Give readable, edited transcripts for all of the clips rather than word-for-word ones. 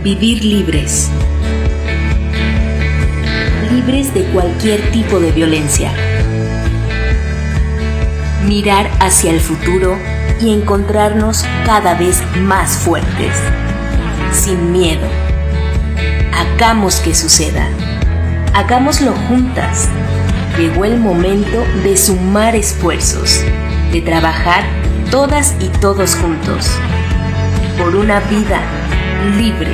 Vivir libres. Libres de cualquier tipo de violencia. Mirar hacia el futuro y encontrarnos cada vez más fuertes. Sin miedo. Hagamos que suceda. Hagámoslo juntas. Llegó el momento de sumar esfuerzos, de trabajar todas y todos juntos, por una vida libre,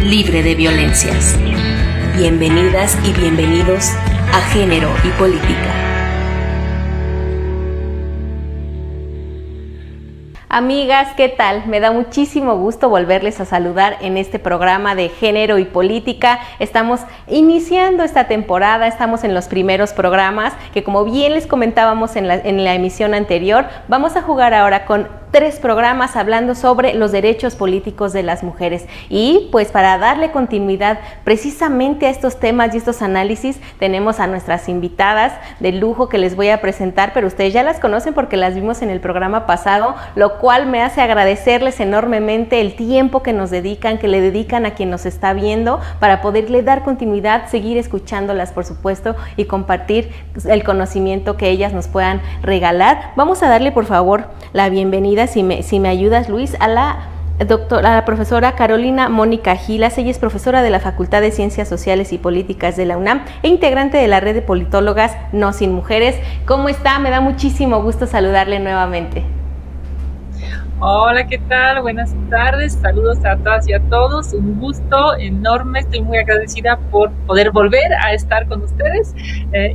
libre de violencias. Bienvenidas y bienvenidos a Género y Política. Amigas, ¿qué tal? Me da muchísimo gusto volverles a saludar en este programa de Género y Política. Estamos iniciando esta temporada, estamos en los primeros programas que, como bien les comentábamos en la emisión anterior, vamos a jugar ahora con 3 programas hablando sobre los derechos políticos de las mujeres. Y pues para darle continuidad precisamente a estos temas y estos análisis, tenemos a nuestras invitadas de lujo que les voy a presentar, pero ustedes ya las conocen porque las vimos en el programa pasado, lo cual me hace agradecerles enormemente el tiempo que nos dedican, que le dedican a quien nos está viendo, para poderle dar continuidad, seguir escuchándolas, por supuesto, y compartir el conocimiento que ellas nos puedan regalar. Vamos a darle, por favor, la bienvenida, si me ayudas, Luis, a la profesora Carolina Mónica Gilas. Ella es profesora de la Facultad de Ciencias Sociales y Políticas de la UNAM e integrante de la red de politólogas No Sin Mujeres. ¿Cómo está? Me da muchísimo gusto saludarle nuevamente. Hola, ¿qué tal? Buenas tardes, saludos a todas y a todos, un gusto enorme, estoy muy agradecida por poder volver a estar con ustedes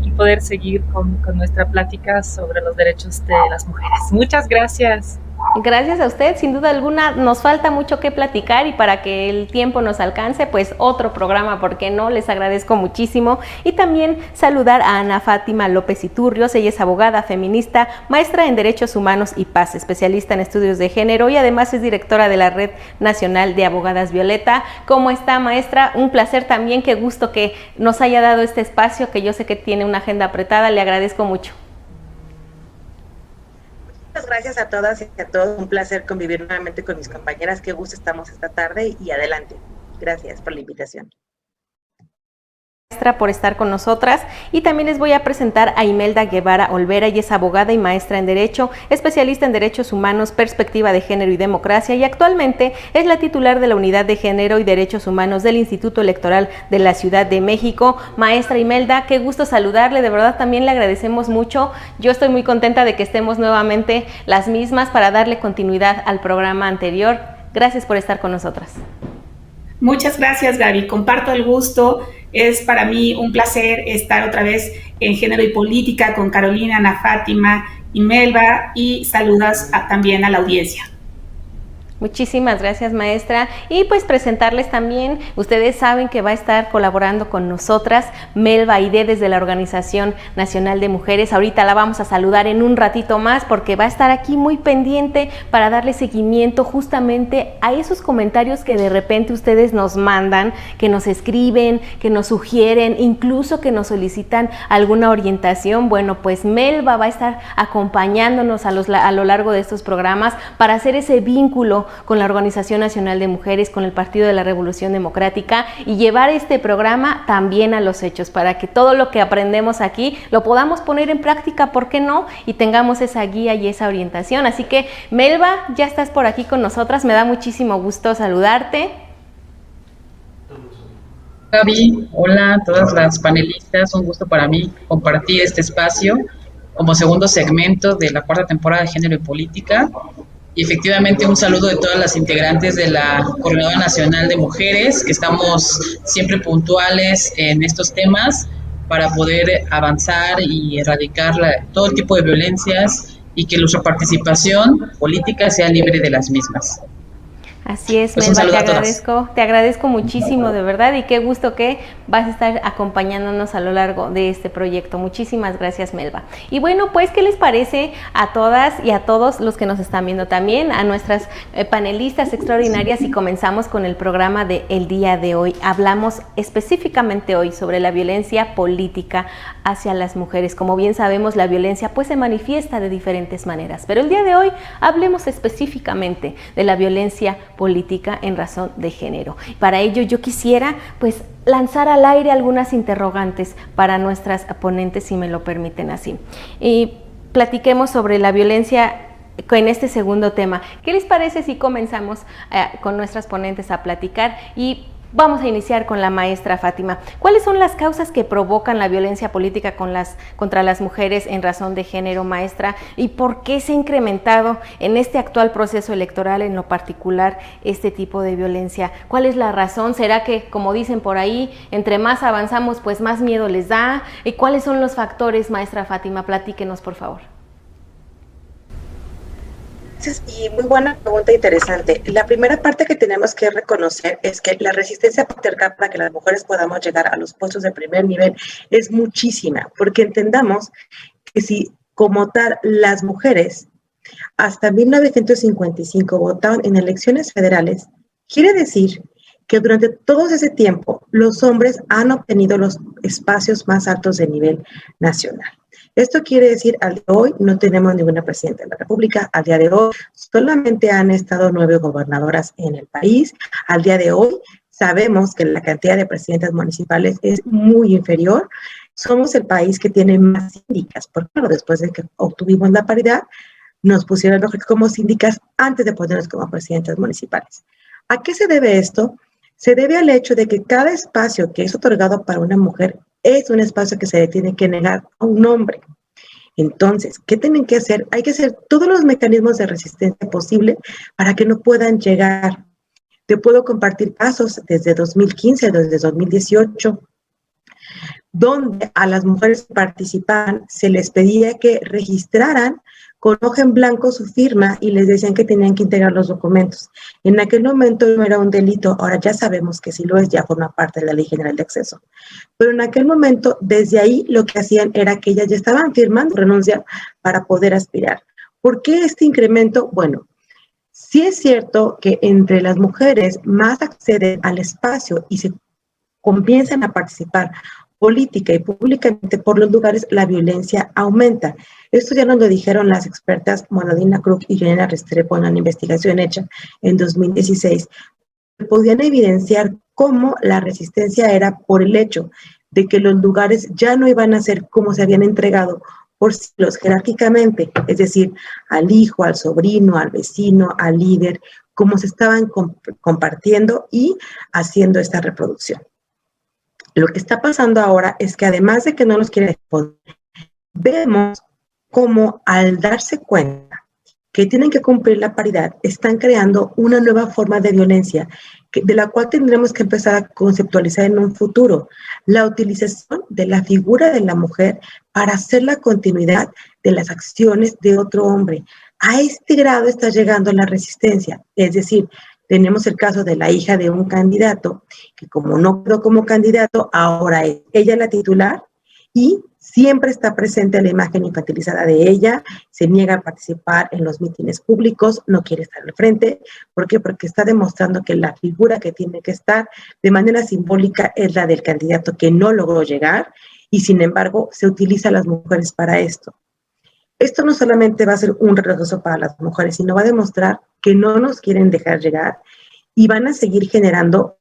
y poder seguir con nuestra plática sobre los derechos de las mujeres. Muchas gracias. Gracias a usted, sin duda alguna nos falta mucho que platicar, y para que el tiempo nos alcance, pues otro programa, ¿por qué no? Les agradezco muchísimo. Y también saludar a Ana Fátima López Iturrios. Ella es abogada, feminista, maestra en Derechos Humanos y Paz, especialista en estudios de género y además es directora de la Red Nacional de Abogadas Violeta. ¿Cómo está, maestra? Un placer también, qué gusto que nos haya dado este espacio, que yo sé que tiene una agenda apretada, le agradezco mucho. Muchas gracias a todas y a todos, un placer convivir nuevamente con mis compañeras, qué gusto estamos esta tarde y adelante. Gracias por la invitación. Por estar con nosotras, y también les voy a presentar a Imelda Guevara Olvera. Ella es abogada y maestra en Derecho, especialista en Derechos Humanos, Perspectiva de Género y Democracia, y actualmente es la titular de la Unidad de Género y Derechos Humanos del Instituto Electoral de la Ciudad de México. Maestra Imelda, qué gusto saludarle, de verdad también le agradecemos mucho. Yo estoy muy contenta de que estemos nuevamente las mismas para darle continuidad al programa anterior. Gracias por estar con nosotras. Muchas gracias, Gaby, comparto el gusto. Es para mí un placer estar otra vez en Género y Política con Carolina, Ana Fátima y Melba, y saludos también a la audiencia. Muchísimas gracias, maestra. Y pues presentarles también, ustedes saben que va a estar colaborando con nosotras Melba Aide desde la Organización Nacional de Mujeres. Ahorita la vamos a saludar en un ratito más porque va a estar aquí muy pendiente para darle seguimiento justamente a esos comentarios que de repente ustedes nos mandan, que nos escriben, que nos sugieren, incluso que nos solicitan alguna orientación. Bueno, pues Melba va a estar acompañándonos a lo largo de estos programas para hacer ese vínculo con la Organización Nacional de Mujeres, con el Partido de la Revolución Democrática, y llevar este programa también a los hechos, para que todo lo que aprendemos aquí lo podamos poner en práctica, ¿por qué no? Y tengamos esa guía y esa orientación. Así que, Melba, ya estás por aquí con nosotras, me da muchísimo gusto saludarte. Gaby, hola a todas las panelistas, un gusto para mí compartir este espacio como segundo segmento de la 4ª temporada de Género y Política. Y efectivamente un saludo de todas las integrantes de la Coordinadora Nacional de Mujeres, que estamos siempre puntuales en estos temas para poder avanzar y erradicar todo el tipo de violencias y que nuestra participación política sea libre de las mismas. Así es, pues Melba, te agradezco muchísimo, de verdad, y qué gusto que vas a estar acompañándonos a lo largo de este proyecto. Muchísimas gracias, Melba. Y bueno, pues, ¿qué les parece a todas y a todos los que nos están viendo también, a nuestras panelistas extraordinarias? Y comenzamos con el programa de el día de hoy. Hablamos específicamente hoy sobre la violencia política hacia las mujeres. Como bien sabemos, la violencia pues se manifiesta de diferentes maneras, pero el día de hoy hablemos específicamente de la violencia política en razón de género. Para ello yo quisiera pues lanzar al aire algunas interrogantes para nuestras ponentes, si me lo permiten así. Y platiquemos sobre la violencia en este segundo tema. ¿Qué les parece si comenzamos con nuestras ponentes a platicar? Y vamos a iniciar con la maestra Fátima. ¿Cuáles son las causas que provocan la violencia política contra las mujeres en razón de género, maestra? ¿Y por qué se ha incrementado en este actual proceso electoral en lo particular este tipo de violencia? ¿Cuál es la razón? ¿Será que, como dicen por ahí, entre más avanzamos, pues más miedo les da? ¿Y cuáles son los factores, maestra Fátima? Platíquenos, por favor. Y muy buena pregunta, interesante. La primera parte que tenemos que reconocer es que la resistencia patriarcal para que las mujeres podamos llegar a los puestos de primer nivel es muchísima, porque entendamos que si como tal las mujeres hasta 1955 votaban en elecciones federales, quiere decir que durante todo ese tiempo los hombres han obtenido los espacios más altos de nivel nacional. Esto quiere decir, al día de hoy no tenemos ninguna presidenta de la República, al día de hoy solamente han estado 9 gobernadoras en el país, al día de hoy sabemos que la cantidad de presidentas municipales es muy inferior, somos el país que tiene más síndicas, porque claro, después de que obtuvimos la paridad, nos pusieron como síndicas antes de ponernos como presidentas municipales. ¿A qué se debe esto? Se debe al hecho de que cada espacio que es otorgado para una mujer es un espacio que se le tiene que negar a un hombre. Entonces, ¿qué tienen que hacer? Hay que hacer todos los mecanismos de resistencia posible para que no puedan llegar. Te puedo compartir casos desde 2015, desde 2018, donde a las mujeres que participaban se les pedía que registraran con hoja en blanco su firma y les decían que tenían que integrar los documentos. En aquel momento no era un delito, ahora ya sabemos que si lo es, ya forma parte de la Ley General de Acceso. Pero en aquel momento, desde ahí, lo que hacían era que ellas ya estaban firmando renuncia para poder aspirar. ¿Por qué este incremento? Bueno, sí es cierto que entre las mujeres más acceden al espacio y se comienzan a participar política y públicamente por los lugares, la violencia aumenta. Esto ya nos lo dijeron las expertas Monodina Krug y Yolanda Restrepo en una investigación hecha en 2016. Podían evidenciar cómo la resistencia era por el hecho de que los lugares ya no iban a ser como se habían entregado por siglos jerárquicamente, es decir, al hijo, al sobrino, al vecino, al líder, como se estaban compartiendo y haciendo esta reproducción. Lo que está pasando ahora es que además de que no nos quieren responder, vemos cómo al darse cuenta que tienen que cumplir la paridad, están creando una nueva forma de violencia de la cual tendremos que empezar a conceptualizar en un futuro. La utilización de la figura de la mujer para hacer la continuidad de las acciones de otro hombre. A este grado está llegando la resistencia, es decir, tenemos el caso de la hija de un candidato, que como no quedó como candidato, ahora es ella la titular y siempre está presente la imagen infantilizada de ella, se niega a participar en los mítines públicos, no quiere estar al frente. ¿Por qué? Porque está demostrando que la figura que tiene que estar de manera simbólica es la del candidato que no logró llegar y sin embargo se utiliza a las mujeres para esto. Esto no solamente va a ser un retroceso para las mujeres, sino va a demostrar que no nos quieren dejar llegar y van a seguir generando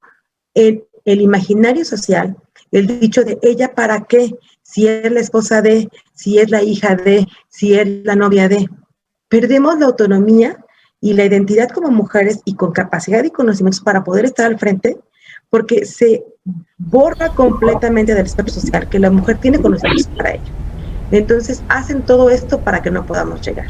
el imaginario social, el dicho de ella para qué, si es la esposa de, si es la hija de, si es la novia de. Perdemos la autonomía y la identidad como mujeres y con capacidad y conocimientos para poder estar al frente, porque se borra completamente del espectro social que la mujer tiene conocimientos para ello. Entonces hacen todo esto para que no podamos llegar.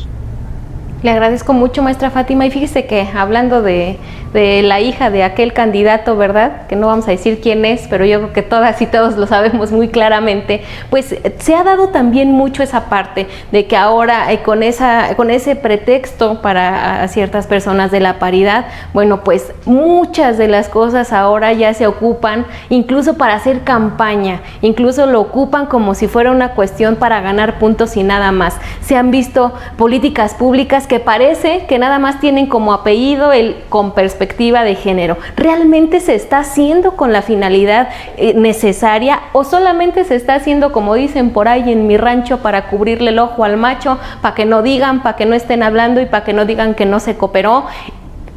Le agradezco mucho, maestra Fátima, y fíjese que hablando de la hija de aquel candidato, ¿verdad? Que no vamos a decir quién es, pero yo creo que todas y todos lo sabemos muy claramente, pues se ha dado también mucho esa parte de que ahora con ese pretexto para ciertas personas de la paridad, bueno, pues muchas de las cosas ahora ya se ocupan incluso para hacer campaña, incluso lo ocupan como si fuera una cuestión para ganar puntos y nada más. Se han visto políticas públicas que parece que nada más tienen como apellido el con perspectiva de género. ¿Realmente se está haciendo con la finalidad necesaria o solamente se está haciendo, como dicen por ahí en mi rancho, para cubrirle el ojo al macho, para que no digan, para que no estén hablando y para que no digan que no se cooperó?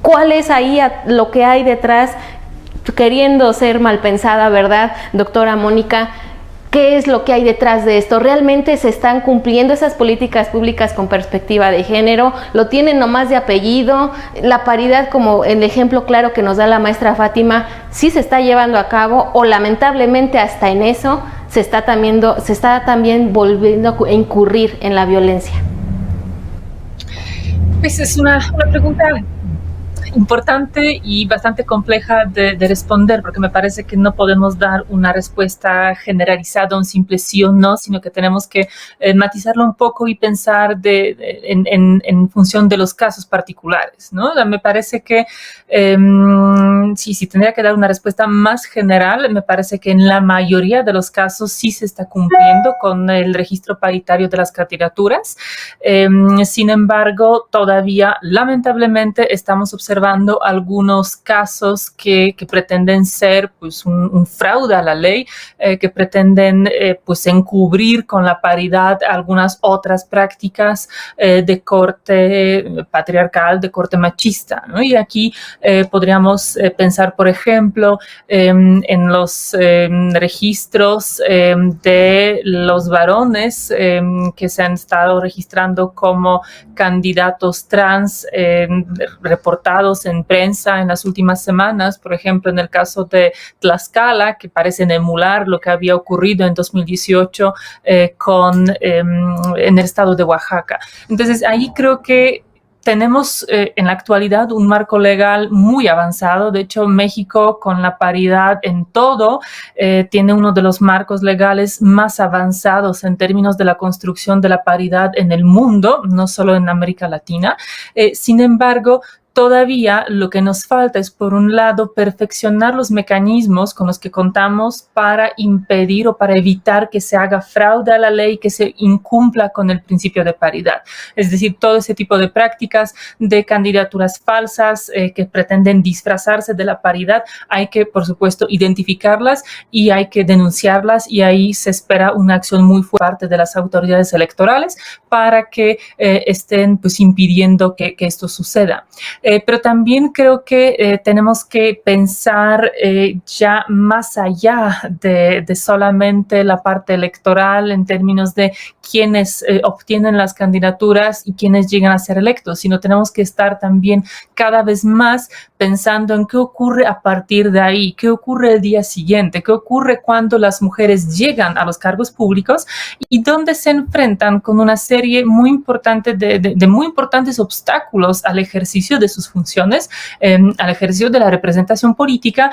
¿Cuál es ahí lo que hay detrás, queriendo ser mal pensada, verdad, doctora Mónica? ¿Qué es lo que hay detrás de esto? ¿Realmente se están cumpliendo esas políticas públicas con perspectiva de género? ¿Lo tienen nomás de apellido? ¿La paridad, como el ejemplo claro que nos da la maestra Fátima, sí se está llevando a cabo, o lamentablemente hasta en eso se está también volviendo a incurrir en la violencia? Pues es una pregunta importante y bastante compleja de responder, porque me parece que no podemos dar una respuesta generalizada, un simple sí o no, sino que tenemos que matizarlo un poco y pensar en función de los casos particulares, ¿no? Me parece que si tendría que dar una respuesta más general, me parece que en la mayoría de los casos sí se está cumpliendo con el registro paritario de las candidaturas. Sin embargo, todavía lamentablemente estamos observando algunos casos que pretenden ser pues un fraude a la ley, que pretenden pues encubrir con la paridad algunas otras prácticas de corte patriarcal, de corte machista, ¿no? Y aquí podríamos pensar, por ejemplo, en los registros de los varones que se han estado registrando como candidatos trans reportados en prensa en las últimas semanas, por ejemplo, en el caso de Tlaxcala, que parecen emular lo que había ocurrido en 2018 en el estado de Oaxaca. Entonces, ahí creo que tenemos en la actualidad un marco legal muy avanzado. De hecho, México, con la paridad en todo, tiene uno de los marcos legales más avanzados en términos de la construcción de la paridad en el mundo, no solo en América Latina. Sin embargo, todavía lo que nos falta es, por un lado, perfeccionar los mecanismos con los que contamos para impedir o para evitar que se haga fraude a la ley, que se incumpla con el principio de paridad. Es decir, todo ese tipo de prácticas de candidaturas falsas que pretenden disfrazarse de la paridad, hay que, por supuesto, identificarlas y hay que denunciarlas, y ahí se espera una acción muy fuerte de las autoridades electorales para que estén pues impidiendo que esto suceda. Pero también creo que tenemos que pensar ya más allá de solamente la parte electoral en términos de quiénes obtienen las candidaturas y quiénes llegan a ser electos, sino tenemos que estar también cada vez más pensando en qué ocurre a partir de ahí, qué ocurre el día siguiente, qué ocurre cuando las mujeres llegan a los cargos públicos y donde se enfrentan con una serie muy importante de muy importantes obstáculos al ejercicio de sus funciones, al ejercicio de la representación política,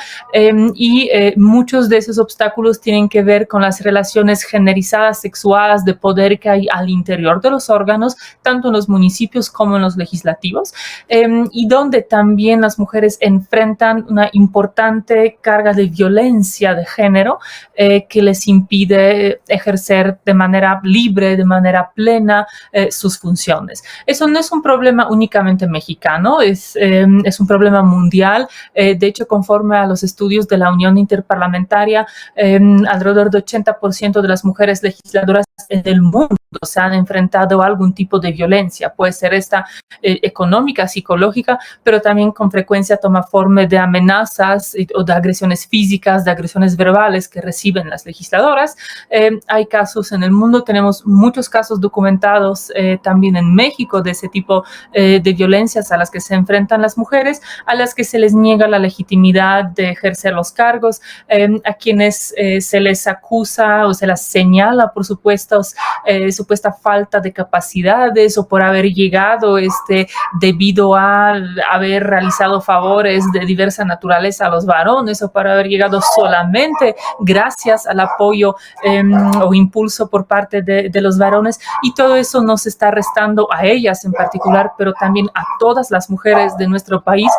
y muchos de esos obstáculos tienen que ver con las relaciones generizadas sexuales de poder que hay al interior de los órganos, tanto en los municipios como en los legislativos, y donde también las mujeres enfrentan una importante carga de violencia de género que les impide ejercer de manera libre, de manera plena sus funciones. Eso no es un problema únicamente mexicano, es un problema mundial. De hecho, conforme a los estudios de la Unión Interparlamentaria, alrededor de 80% de las mujeres legisladoras en el mundo se han enfrentado a algún tipo de violencia. Puede ser esta económica, psicológica, pero también con frecuencia toma forma de amenazas o de agresiones físicas, de agresiones verbales que reciben las legisladoras. Hay casos en el mundo, tenemos muchos casos documentados también en México de ese tipo de violencias a las que se enfrentan las mujeres, a las que se les niega la legitimidad de ejercer los cargos, a quienes se les acusa o se les señala por supuesta falta de capacidades o por haber llegado debido a haber realizado favores de diversa naturaleza a los varones, o por haber llegado solamente gracias al apoyo o impulso por parte de los varones, y todo eso nos está restando a ellas en particular, pero también a todas las mujeres de nuestro país,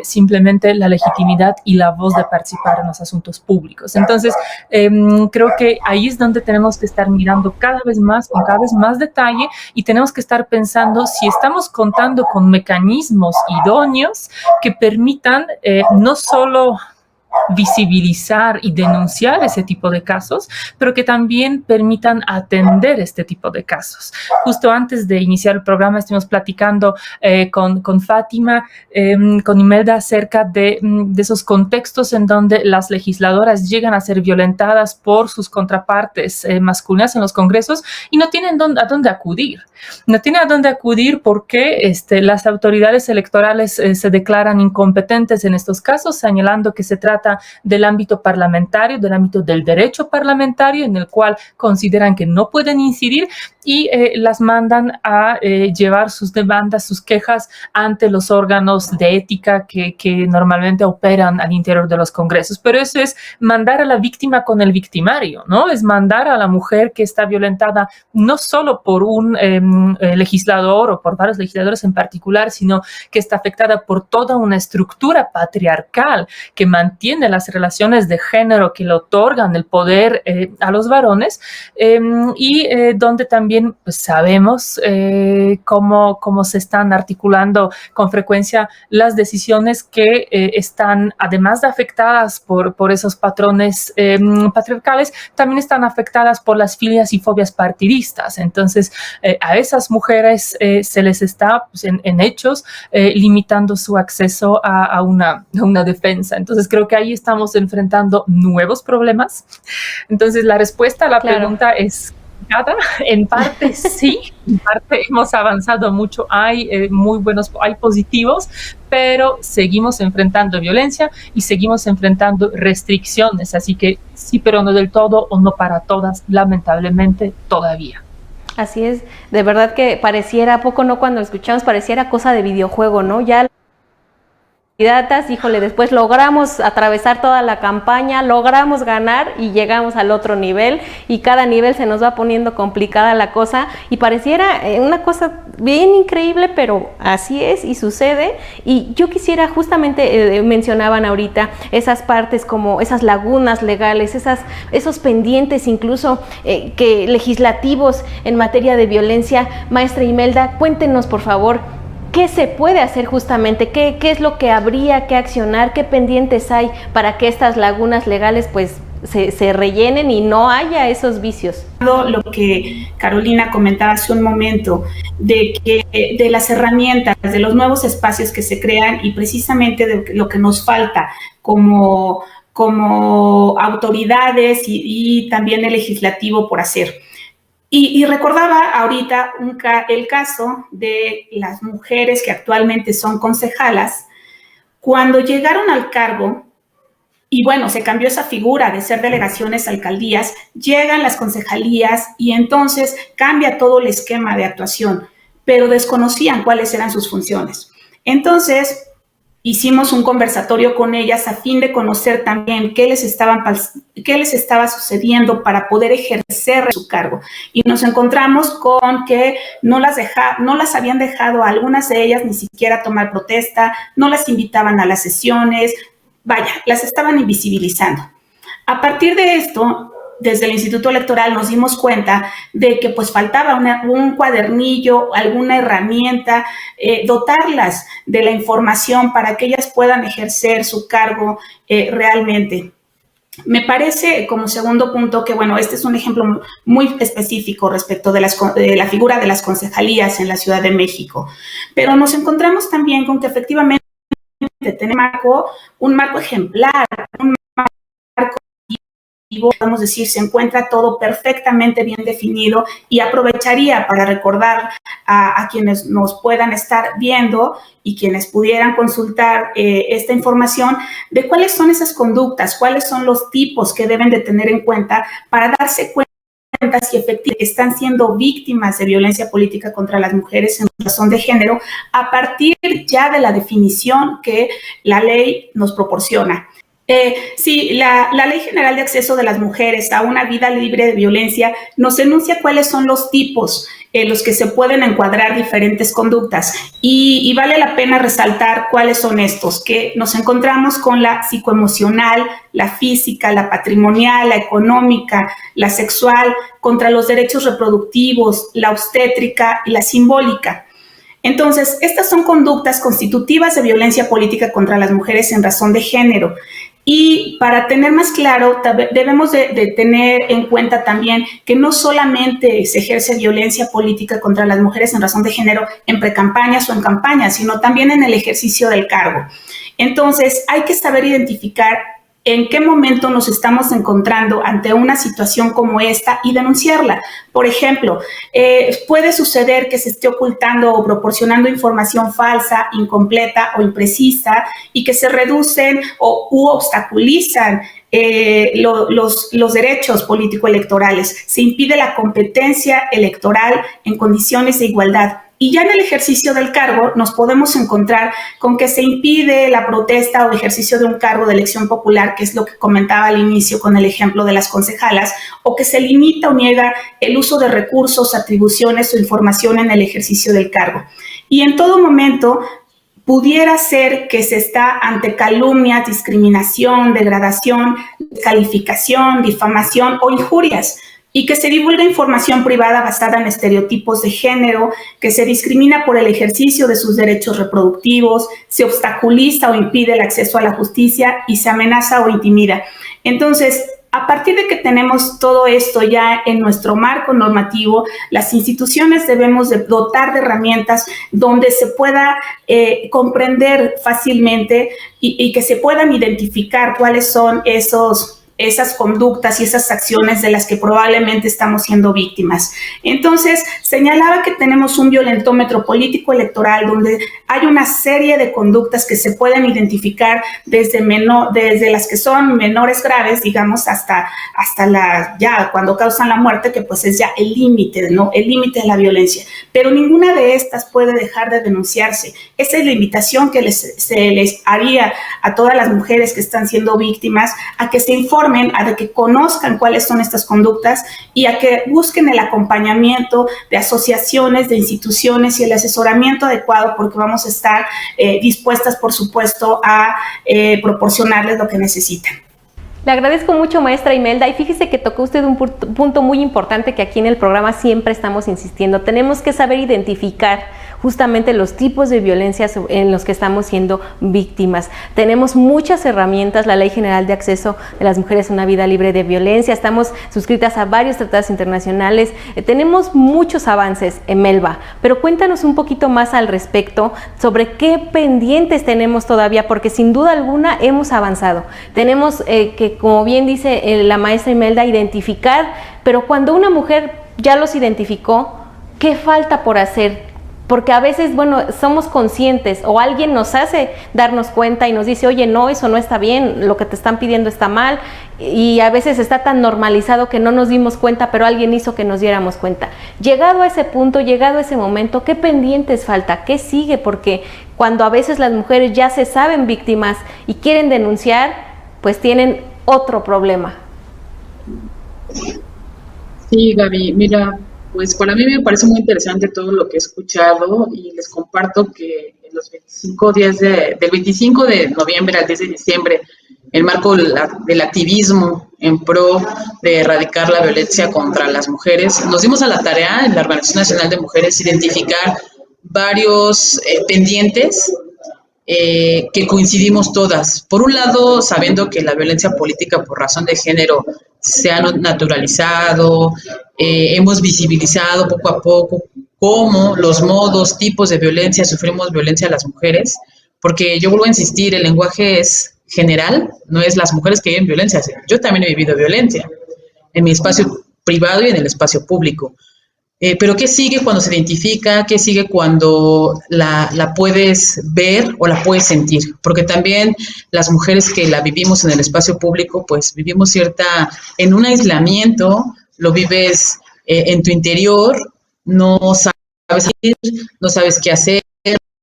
simplemente la legitimidad y la voz de participar en los asuntos públicos. Entonces, creo que ahí es donde tenemos que estar mirando cada vez más, con cada vez más detalle, y tenemos que estar pensando si estamos contando con mecanismos idóneos que permitan no solo visibilizar y denunciar ese tipo de casos, pero que también permitan atender este tipo de casos. Justo antes de iniciar el programa estuvimos platicando con Fátima, con Imelda, acerca de esos contextos en donde las legisladoras llegan a ser violentadas por sus contrapartes masculinas en los congresos y no tienen a dónde acudir. No tienen a dónde acudir porque las autoridades electorales se declaran incompetentes en estos casos, señalando que se trata del ámbito parlamentario, del ámbito del derecho parlamentario, en el cual consideran que no pueden incidir y las mandan a llevar sus demandas, sus quejas ante los órganos de ética que normalmente operan al interior de los congresos. Pero eso es mandar a la víctima con el victimario, ¿no? Es mandar a la mujer que está violentada no solo por un legislador o por varios legisladores en particular, sino que está afectada por toda una estructura patriarcal que mantiene las relaciones de género, que le otorgan el poder a los varones, y donde también pues, sabemos cómo se están articulando con frecuencia las decisiones que están, además de afectadas por esos patrones patriarcales, también están afectadas por las filias y fobias partidistas. Entonces, a esas mujeres se les está pues, en hechos limitando su acceso a una defensa. Entonces, creo que ahí estamos enfrentando nuevos problemas. Entonces, la respuesta a la pregunta es nada. En parte sí, en parte hemos avanzado mucho, hay hay positivos, pero seguimos enfrentando violencia y seguimos enfrentando restricciones, así que sí, pero no del todo o no para todas, lamentablemente todavía. Así es, de verdad que pareciera, ¿a poco no? Cuando escuchamos pareciera cosa de videojuego, ¿no? Ya candidatas, híjole, después logramos atravesar toda la campaña, logramos ganar y llegamos al otro nivel y cada nivel se nos va poniendo complicada la cosa y pareciera una cosa bien increíble, pero así es y sucede. Y yo quisiera justamente, mencionaban ahorita esas partes como esas lagunas legales, esos pendientes incluso que legislativos en materia de violencia. Maestra Imelda, cuéntenos por favor, ¿qué se puede hacer justamente? ¿Qué es lo que habría que accionar? ¿Qué pendientes hay para que estas lagunas legales pues se rellenen y no haya esos vicios? Lo que Carolina comentaba hace un momento, de las herramientas, de los nuevos espacios que se crean y precisamente de lo que nos falta como autoridades y también el legislativo por hacer. Y recordaba ahorita el caso de las mujeres que actualmente son concejalas, cuando llegaron al cargo, y bueno, se cambió esa figura de ser delegaciones a alcaldías, llegan las concejalías y entonces cambia todo el esquema de actuación, pero desconocían cuáles eran sus funciones. Entonces, hicimos un conversatorio con ellas a fin de conocer también qué les estaba sucediendo para poder ejercer su cargo. Y nos encontramos con que no las habían dejado a algunas de ellas ni siquiera tomar protesta, no las invitaban a las sesiones, vaya, las estaban invisibilizando. A partir de esto, desde el Instituto Electoral nos dimos cuenta de que pues faltaba un cuadernillo, alguna herramienta, dotarlas de la información para que ellas puedan ejercer su cargo realmente. Me parece, como segundo punto, que bueno, este es un ejemplo muy específico respecto de la figura de las concejalías en la Ciudad de México, pero nos encontramos también con que efectivamente tenemos un marco ejemplar, un marco, podemos decir, se encuentra todo perfectamente bien definido y aprovecharía para recordar a quienes nos puedan estar viendo y quienes pudieran consultar esta información de cuáles son esas conductas, cuáles son los tipos que deben de tener en cuenta para darse cuenta si efectivamente están siendo víctimas de violencia política contra las mujeres en razón de género a partir ya de la definición que la ley nos proporciona. Sí, la Ley General de Acceso de las Mujeres a una Vida Libre de Violencia nos enuncia cuáles son los tipos en los que se pueden encuadrar diferentes conductas y vale la pena resaltar cuáles son estos, que nos encontramos con la psicoemocional, la física, la patrimonial, la económica, la sexual, contra los derechos reproductivos, la obstétrica y la simbólica. Entonces, estas son conductas constitutivas de violencia política contra las mujeres en razón de género. Y para tener más claro, debemos de tener en cuenta también que no solamente se ejerce violencia política contra las mujeres en razón de género en precampañas o en campañas, sino también en el ejercicio del cargo. Entonces, hay que saber identificar en qué momento nos estamos encontrando ante una situación como esta y denunciarla. Por ejemplo, puede suceder que se esté ocultando o proporcionando información falsa, incompleta o imprecisa y que se reducen u obstaculizan los derechos político-electorales. Se impide la competencia electoral en condiciones de igualdad. Y ya en el ejercicio del cargo nos podemos encontrar con que se impide la protesta o ejercicio de un cargo de elección popular, que es lo que comentaba al inicio con el ejemplo de las concejalas, o que se limita o niega el uso de recursos, atribuciones o información en el ejercicio del cargo. Y en todo momento pudiera ser que se está ante calumnias, discriminación, degradación, descalificación, difamación o injurias, y que se divulga información privada basada en estereotipos de género, que se discrimina por el ejercicio de sus derechos reproductivos, se obstaculiza o impide el acceso a la justicia y se amenaza o intimida. Entonces, a partir de que tenemos todo esto ya en nuestro marco normativo, las instituciones debemos de dotar de herramientas donde se pueda comprender fácilmente y que se puedan identificar cuáles son esas conductas y esas acciones de las que probablemente estamos siendo víctimas. Entonces, señalaba que tenemos un violentómetro político electoral donde hay una serie de conductas que se pueden identificar desde las que son menores graves, digamos, hasta ya cuando causan la muerte, que pues es ya el límite, ¿no? El límite de la violencia. Pero ninguna de estas puede dejar de denunciarse. Esa es la invitación que se les haría a todas las mujeres que están siendo víctimas, a que se informen, a que conozcan cuáles son estas conductas y a que busquen el acompañamiento de asociaciones, de instituciones y el asesoramiento adecuado, porque vamos a estar dispuestas, por supuesto, a proporcionarles lo que necesitan. Le agradezco mucho, maestra Imelda, y fíjese que tocó usted un punto muy importante que aquí en el programa siempre estamos insistiendo. Tenemos que saber identificar justamente los tipos de violencia en los que estamos siendo víctimas. Tenemos muchas herramientas, la Ley General de Acceso de las Mujeres a una Vida Libre de Violencia, estamos suscritas a varios tratados internacionales, tenemos muchos avances en Melba, pero cuéntanos un poquito más al respecto sobre qué pendientes tenemos todavía, porque sin duda alguna hemos avanzado. Tenemos que, como bien dice la maestra Imelda, identificar, pero cuando una mujer ya los identificó, ¿qué falta por hacer? Porque a veces, bueno, somos conscientes o alguien nos hace darnos cuenta y nos dice, oye, no, eso no está bien, lo que te están pidiendo está mal, y a veces está tan normalizado que no nos dimos cuenta, pero alguien hizo que nos diéramos cuenta. Llegado a ese punto, llegado a ese momento, ¿qué pendientes falta? ¿Qué sigue? Porque cuando a veces las mujeres ya se saben víctimas y quieren denunciar, pues tienen otro problema. Sí, Gaby, mira, pues para mí me parece muy interesante todo lo que he escuchado y les comparto que en los 25 días del 25 de noviembre al 10 de diciembre, en el marco del activismo en pro de erradicar la violencia contra las mujeres, nos dimos a la tarea en la Organización Nacional de Mujeres identificar varios pendientes que coincidimos todas. Por un lado, sabiendo que la violencia política por razón de género se ha naturalizado, hemos visibilizado poco a poco cómo los modos, tipos de violencia, sufrimos violencia a las mujeres, porque yo vuelvo a insistir, el lenguaje es general, no es las mujeres que viven violencia. Yo también he vivido violencia en mi espacio privado y en el espacio público. Pero ¿qué sigue cuando se identifica? ¿Qué sigue cuando la puedes ver o la puedes sentir? Porque también las mujeres que la vivimos en el espacio público, pues vivimos en un aislamiento, lo vives en tu interior, no sabes ir, no sabes qué hacer,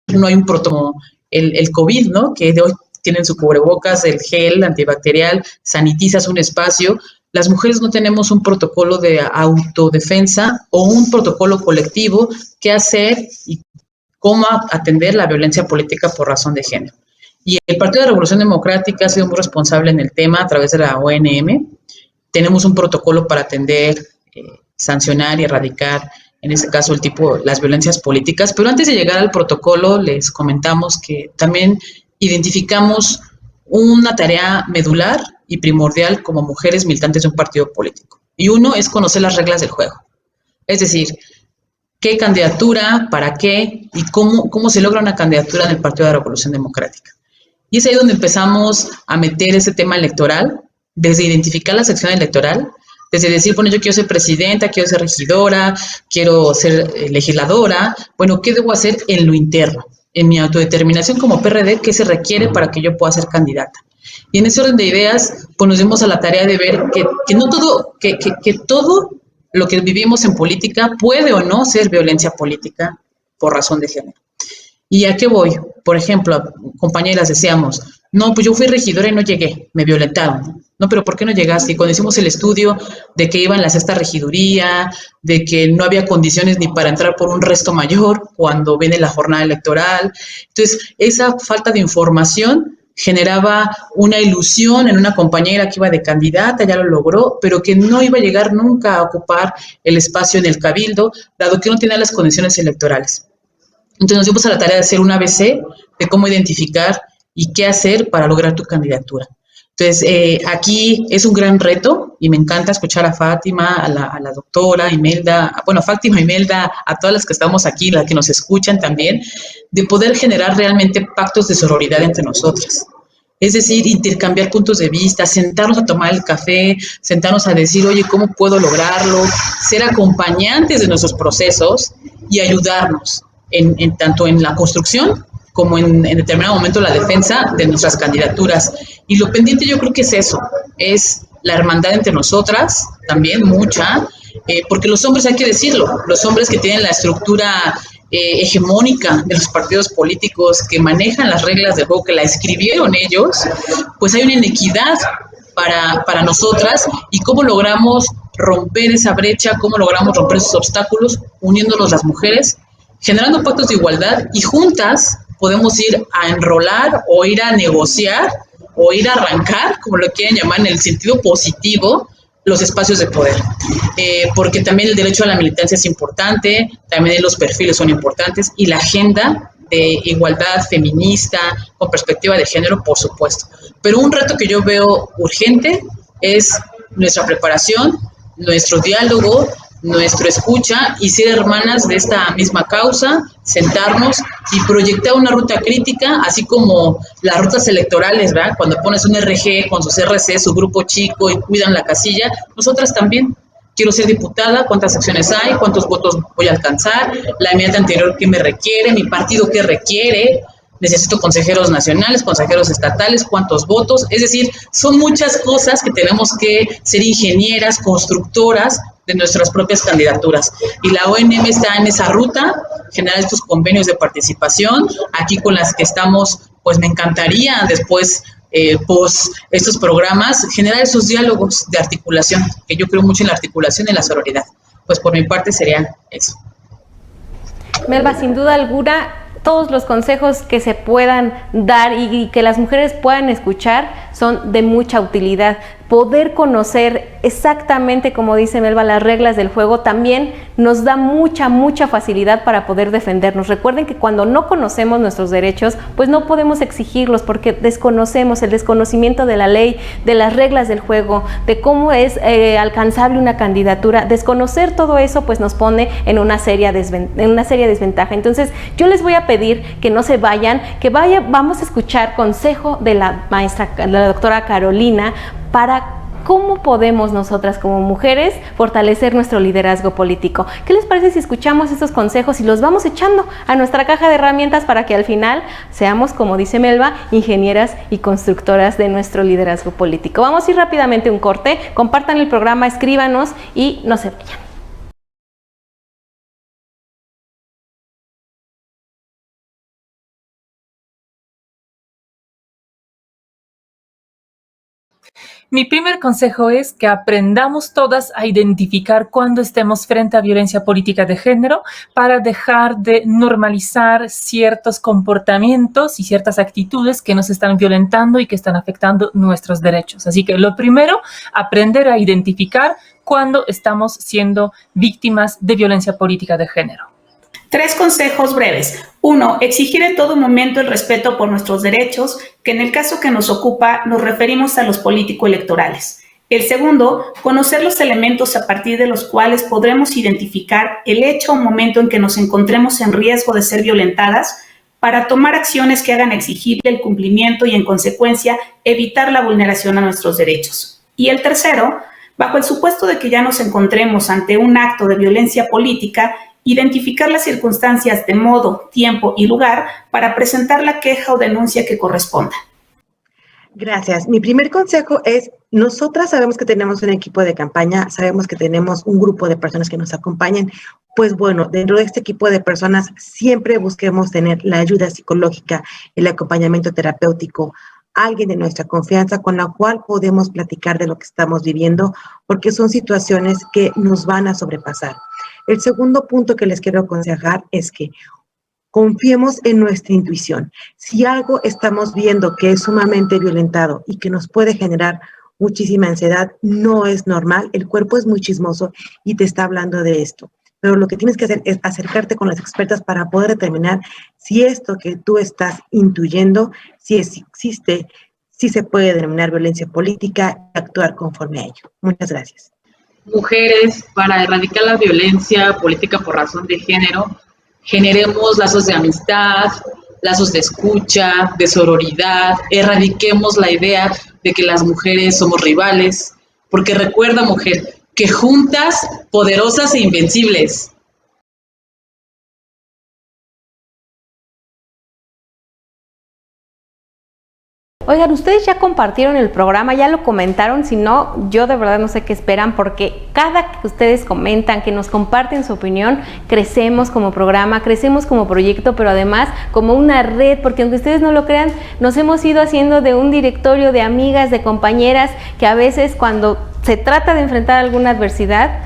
no hay un protocolo, el COVID, ¿no? Que de hoy tienen su cubrebocas, el gel antibacterial, sanitizas un espacio. Las mujeres no tenemos un protocolo de autodefensa o un protocolo colectivo qué hacer y cómo atender la violencia política por razón de género. Y el Partido de la Revolución Democrática ha sido muy responsable en el tema a través de la ONM. Tenemos un protocolo para atender, sancionar y erradicar, en este caso, las violencias políticas. Pero antes de llegar al protocolo, les comentamos que también identificamos una tarea medular y primordial como mujeres militantes de un partido político. Y uno es conocer las reglas del juego. Es decir, qué candidatura, para qué y cómo se logra una candidatura en el Partido de la Revolución Democrática. Y es ahí donde empezamos a meter ese tema electoral, desde identificar la sección electoral, desde decir, bueno, yo quiero ser presidenta, quiero ser regidora, quiero ser legisladora. Bueno, ¿qué debo hacer en lo interno? En mi autodeterminación como PRD, ¿qué se requiere para que yo pueda ser candidata? Y en ese orden de ideas, pues nos dimos a la tarea de ver que no todo, que todo lo que vivimos en política puede o no ser violencia política por razón de género. ¿Y a qué voy? Por ejemplo, compañeras decíamos, no, pues yo fui regidora y no llegué, me violentaron. No, pero ¿por qué no llegaste? Y cuando hicimos el estudio de que iba en la sexta regiduría, de que no había condiciones ni para entrar por un resto mayor cuando viene la jornada electoral. Entonces, esa falta de información generaba una ilusión en una compañera que iba de candidata, ya lo logró, pero que no iba a llegar nunca a ocupar el espacio en el cabildo, dado que no tenía las condiciones electorales. Entonces nos dimos a la tarea de hacer un ABC de cómo identificar y qué hacer para lograr tu candidatura. Entonces, aquí es un gran reto y me encanta escuchar a Fátima, a la doctora Imelda, bueno, Fátima, Imelda, a todas las que estamos aquí, las que nos escuchan también, de poder generar realmente pactos de sororidad entre nosotras. Es decir, intercambiar puntos de vista, sentarnos a tomar el café, sentarnos a decir, oye, ¿cómo puedo lograrlo? Ser acompañantes de nuestros procesos y ayudarnos tanto en la construcción como en determinado momento la defensa de nuestras candidaturas. Y lo pendiente yo creo que es eso, es la hermandad entre nosotras, también mucha, porque los hombres, hay que decirlo, los hombres que tienen la estructura hegemónica de los partidos políticos, que manejan las reglas del juego, que la escribieron ellos, pues hay una inequidad para nosotras, y cómo logramos romper esa brecha, cómo logramos romper esos obstáculos, uniéndonos las mujeres, generando pactos de igualdad, y juntas podemos ir a enrolar o ir a negociar o ir a arrancar, como lo quieren llamar en el sentido positivo, los espacios de poder. Porque también el derecho a la militancia es importante, también los perfiles son importantes, y la agenda de igualdad feminista con perspectiva de género, por supuesto. Pero un reto que yo veo urgente es nuestra preparación, nuestro diálogo, nuestra escucha y ser hermanas de esta misma causa, sentarnos y proyectar una ruta crítica, así como las rutas electorales, ¿verdad? Cuando pones un RG con sus RC, su grupo chico y cuidan la casilla, nosotras también. Quiero ser diputada, cuántas secciones hay, cuántos votos voy a alcanzar, la enmienda anterior que me requiere, mi partido que requiere, necesito consejeros nacionales, consejeros estatales, cuántos votos. Es decir, son muchas cosas que tenemos que ser ingenieras, constructoras de nuestras propias candidaturas. Y la ONM está en esa ruta, generar estos convenios de participación. Aquí con las que estamos, pues me encantaría después, estos programas, generar esos diálogos de articulación, que yo creo mucho en la articulación y en la sororidad. Pues por mi parte sería eso. Melba, sin duda alguna, todos los consejos que se puedan dar y que las mujeres puedan escuchar son de mucha utilidad. Poder conocer exactamente, como dice Melba, las reglas del juego también nos da mucha facilidad para poder defendernos. Recuerden que cuando no conocemos nuestros derechos, pues no podemos exigirlos porque desconocemos el desconocimiento de la ley, de las reglas del juego, de cómo es alcanzable una candidatura. Desconocer todo eso pues nos pone en una seria desventaja. Entonces yo les voy a pedir que no se vayan, vamos a escuchar consejo de la doctora Carolina para cómo podemos nosotras como mujeres fortalecer nuestro liderazgo político. ¿Qué les parece si escuchamos estos consejos y los vamos echando a nuestra caja de herramientas para que al final seamos, como dice Melba, ingenieras y constructoras de nuestro liderazgo político? Vamos a ir rápidamente a un corte, compartan el programa, escríbanos y no se vayan. Mi primer consejo es que aprendamos todas a identificar cuando estemos frente a violencia política de género para dejar de normalizar ciertos comportamientos y ciertas actitudes que nos están violentando y que están afectando nuestros derechos. Así que lo primero, aprender a identificar cuando estamos siendo víctimas de violencia política de género. 3 consejos breves. 1. Exigir en todo momento el respeto por nuestros derechos, que en el caso que nos ocupa nos referimos a los político-electorales. El segundo, conocer los elementos a partir de los cuales podremos identificar el hecho o momento en que nos encontremos en riesgo de ser violentadas para tomar acciones que hagan exigible el cumplimiento y, en consecuencia, evitar la vulneración a nuestros derechos. Y el tercero, bajo el supuesto de que ya nos encontremos ante un acto de violencia política, identificar las circunstancias de modo, tiempo y lugar para presentar la queja o denuncia que corresponda. Gracias. Mi primer consejo es, nosotras sabemos que tenemos un equipo de campaña, sabemos que tenemos un grupo de personas que nos acompañan, pues bueno, dentro de este equipo de personas siempre busquemos tener la ayuda psicológica, el acompañamiento terapéutico, alguien de nuestra confianza con la cual podemos platicar de lo que estamos viviendo, porque son situaciones que nos van a sobrepasar. El segundo punto que les quiero aconsejar es que confiemos en nuestra intuición. Si algo estamos viendo que es sumamente violentado y que nos puede generar muchísima ansiedad, no es normal. El cuerpo es muy chismoso y te está hablando de esto. Pero lo que tienes que hacer es acercarte con las expertas para poder determinar si esto que tú estás intuyendo, si existe, si se puede denominar violencia política y actuar conforme a ello. Muchas gracias. Mujeres, para erradicar la violencia política por razón de género, generemos lazos de amistad, lazos de escucha, de sororidad, erradiquemos la idea de que las mujeres somos rivales, porque recuerda, mujer, que juntas, poderosas e invencibles. Oigan, ustedes ya compartieron el programa, ya lo comentaron, si no, yo de verdad no sé qué esperan, porque cada que ustedes comentan, que nos comparten su opinión, crecemos como programa, crecemos como proyecto, pero además como una red, porque aunque ustedes no lo crean, nos hemos ido haciendo de un directorio de amigas, de compañeras, que a veces cuando se trata de enfrentar alguna adversidad,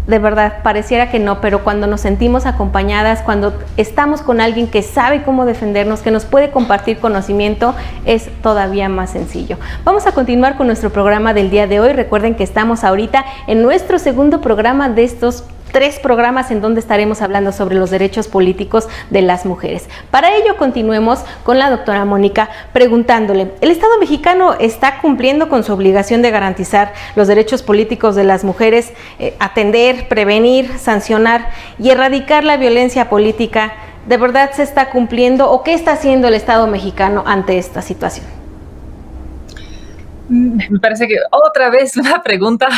de verdad, pareciera que no, pero cuando nos sentimos acompañadas, cuando estamos con alguien que sabe cómo defendernos, que nos puede compartir conocimiento, es todavía más sencillo. Vamos a continuar con nuestro programa del día de hoy. Recuerden que estamos ahorita en nuestro segundo programa de estos 3 programas en donde estaremos hablando sobre los derechos políticos de las mujeres. Para ello, continuemos con la doctora Mónica preguntándole, ¿el Estado mexicano está cumpliendo con su obligación de garantizar los derechos políticos de las mujeres, atender, prevenir, sancionar y erradicar la violencia política? ¿De verdad se está cumpliendo o qué está haciendo el Estado mexicano ante esta situación? Me parece que otra vez una pregunta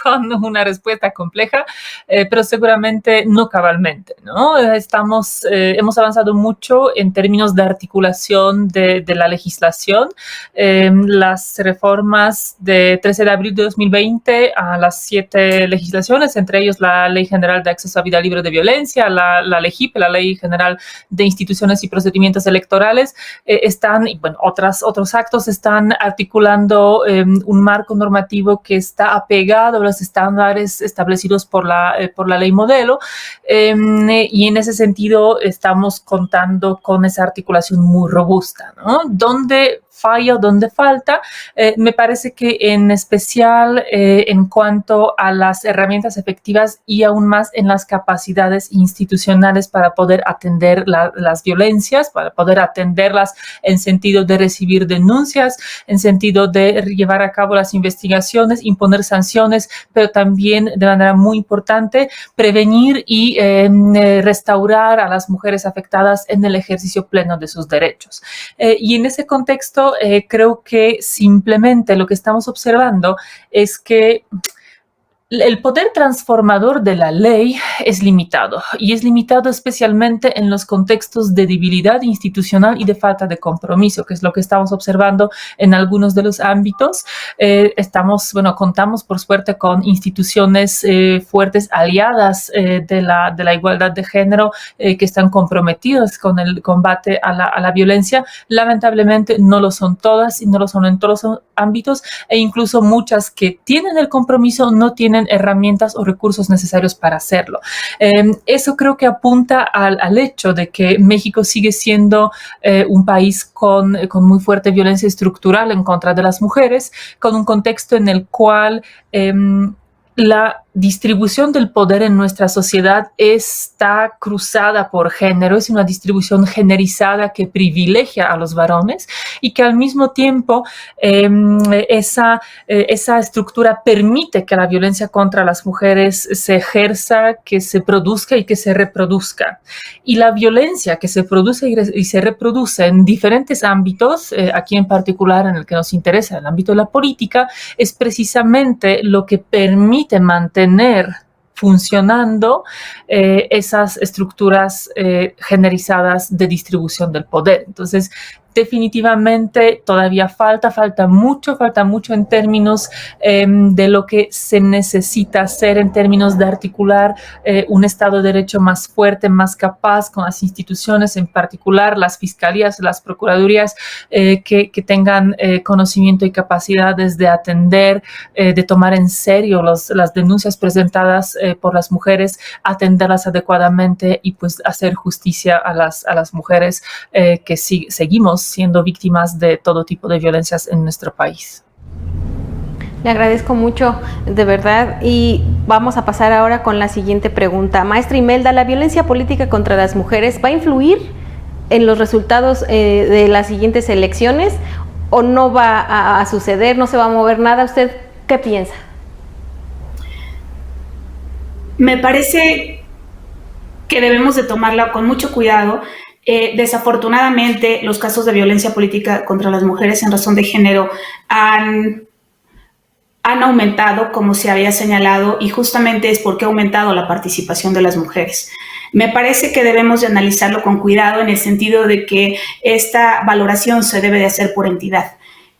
con una respuesta compleja, pero seguramente no cabalmente, ¿no? Hemos avanzado mucho en términos de articulación de la legislación. Las reformas de 13 de abril de 2020 a las 7 legislaciones, entre ellos la Ley General de Acceso a Vida Libre de Violencia, la LEGIP, la Ley General de Instituciones y Procedimientos Electorales, están, y bueno, otros actos están articulando un marco normativo que está apegado a los estándares establecidos por la ley modelo, y en ese sentido estamos contando con esa articulación muy robusta, ¿no? Donde falla o donde falta, me parece que en especial en cuanto a las herramientas efectivas y aún más en las capacidades institucionales para poder atender las violencias, para poder atenderlas en sentido de recibir denuncias, en sentido de llevar a cabo las investigaciones, imponer sanciones, pero también de manera muy importante prevenir y restaurar a las mujeres afectadas en el ejercicio pleno de sus derechos. Y en ese contexto, creo que simplemente lo que estamos observando es que el poder transformador de la ley es limitado, y es limitado especialmente en los contextos de debilidad institucional y de falta de compromiso, que es lo que estamos observando en algunos de los ámbitos. Contamos por suerte con instituciones fuertes, aliadas de la igualdad de género, que están comprometidas con el combate a la violencia. Lamentablemente no lo son todas y no lo son en todos los ámbitos, e incluso muchas que tienen el compromiso no tienen herramientas o recursos necesarios para hacerlo. Eso creo que apunta al hecho de que México sigue siendo un país con muy fuerte violencia estructural en contra de las mujeres, con un contexto en el cual la distribución del poder en nuestra sociedad está cruzada por género, es una distribución generalizada que privilegia a los varones y que al mismo tiempo esa estructura permite que la violencia contra las mujeres se ejerza, que se produzca y que se reproduzca. Y la violencia que se produce y se reproduce en diferentes ámbitos, aquí en particular en el que nos interesa, el ámbito de la política, es precisamente lo que permite mantener funcionando esas estructuras generalizadas de distribución del poder. Entonces, definitivamente todavía falta mucho en términos de lo que se necesita hacer, en términos de articular un Estado de Derecho más fuerte, más capaz, con las instituciones, en particular las fiscalías, las procuradurías, que tengan conocimiento y capacidades de atender, de tomar en serio las denuncias presentadas por las mujeres, atenderlas adecuadamente y pues hacer justicia a las mujeres que seguimos siendo víctimas de todo tipo de violencias en nuestro país. Le agradezco mucho, de verdad, y vamos a pasar ahora con la siguiente pregunta. Maestra Imelda, ¿la violencia política contra las mujeres va a influir en los resultados de las siguientes elecciones o no va a suceder, no se va a mover nada? ¿Usted qué piensa? Me parece que debemos de tomarla con mucho cuidado. Desafortunadamente, los casos de violencia política contra las mujeres en razón de género han aumentado, como se había señalado, y justamente es porque ha aumentado la participación de las mujeres. Me parece que debemos de analizarlo con cuidado en el sentido de que esta valoración se debe de hacer por entidad.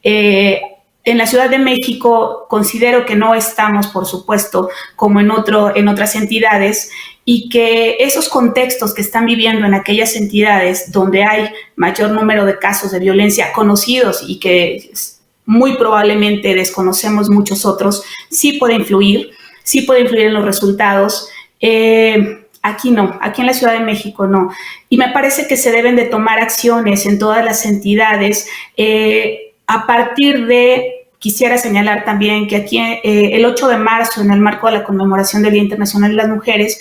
En la Ciudad de México considero que no estamos, por supuesto, como en otras entidades, y que esos contextos que están viviendo en aquellas entidades donde hay mayor número de casos de violencia conocidos y que muy probablemente desconocemos muchos otros, sí puede influir en los resultados. Aquí no, aquí en la Ciudad de México no. Y me parece que se deben de tomar acciones en todas las entidades a partir de... Quisiera señalar también que aquí el 8 de marzo, en el marco de la conmemoración del Día Internacional de las Mujeres,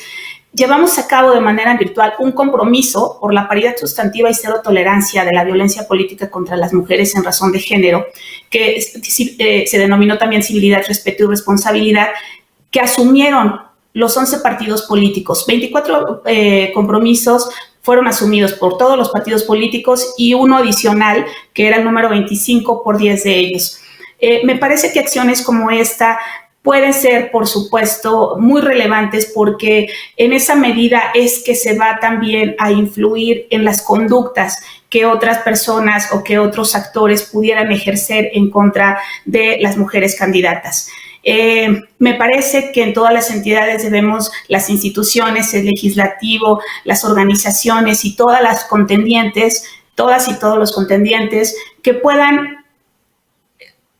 llevamos a cabo de manera virtual un compromiso por la paridad sustantiva y cero tolerancia de la violencia política contra las mujeres en razón de género, que se denominó también Civilidad, Respeto y Responsabilidad, que asumieron los 11 partidos políticos. 24 compromisos fueron asumidos por todos los partidos políticos y uno adicional, que era el número 25 por 10 de ellos. Me parece que acciones como esta pueden ser, por supuesto, muy relevantes porque en esa medida es que se va también a influir en las conductas que otras personas o que otros actores pudieran ejercer en contra de las mujeres candidatas. Me parece que en todas las entidades debemos, las instituciones, el legislativo, las organizaciones y todas las contendientes, todas y todos los contendientes, que puedan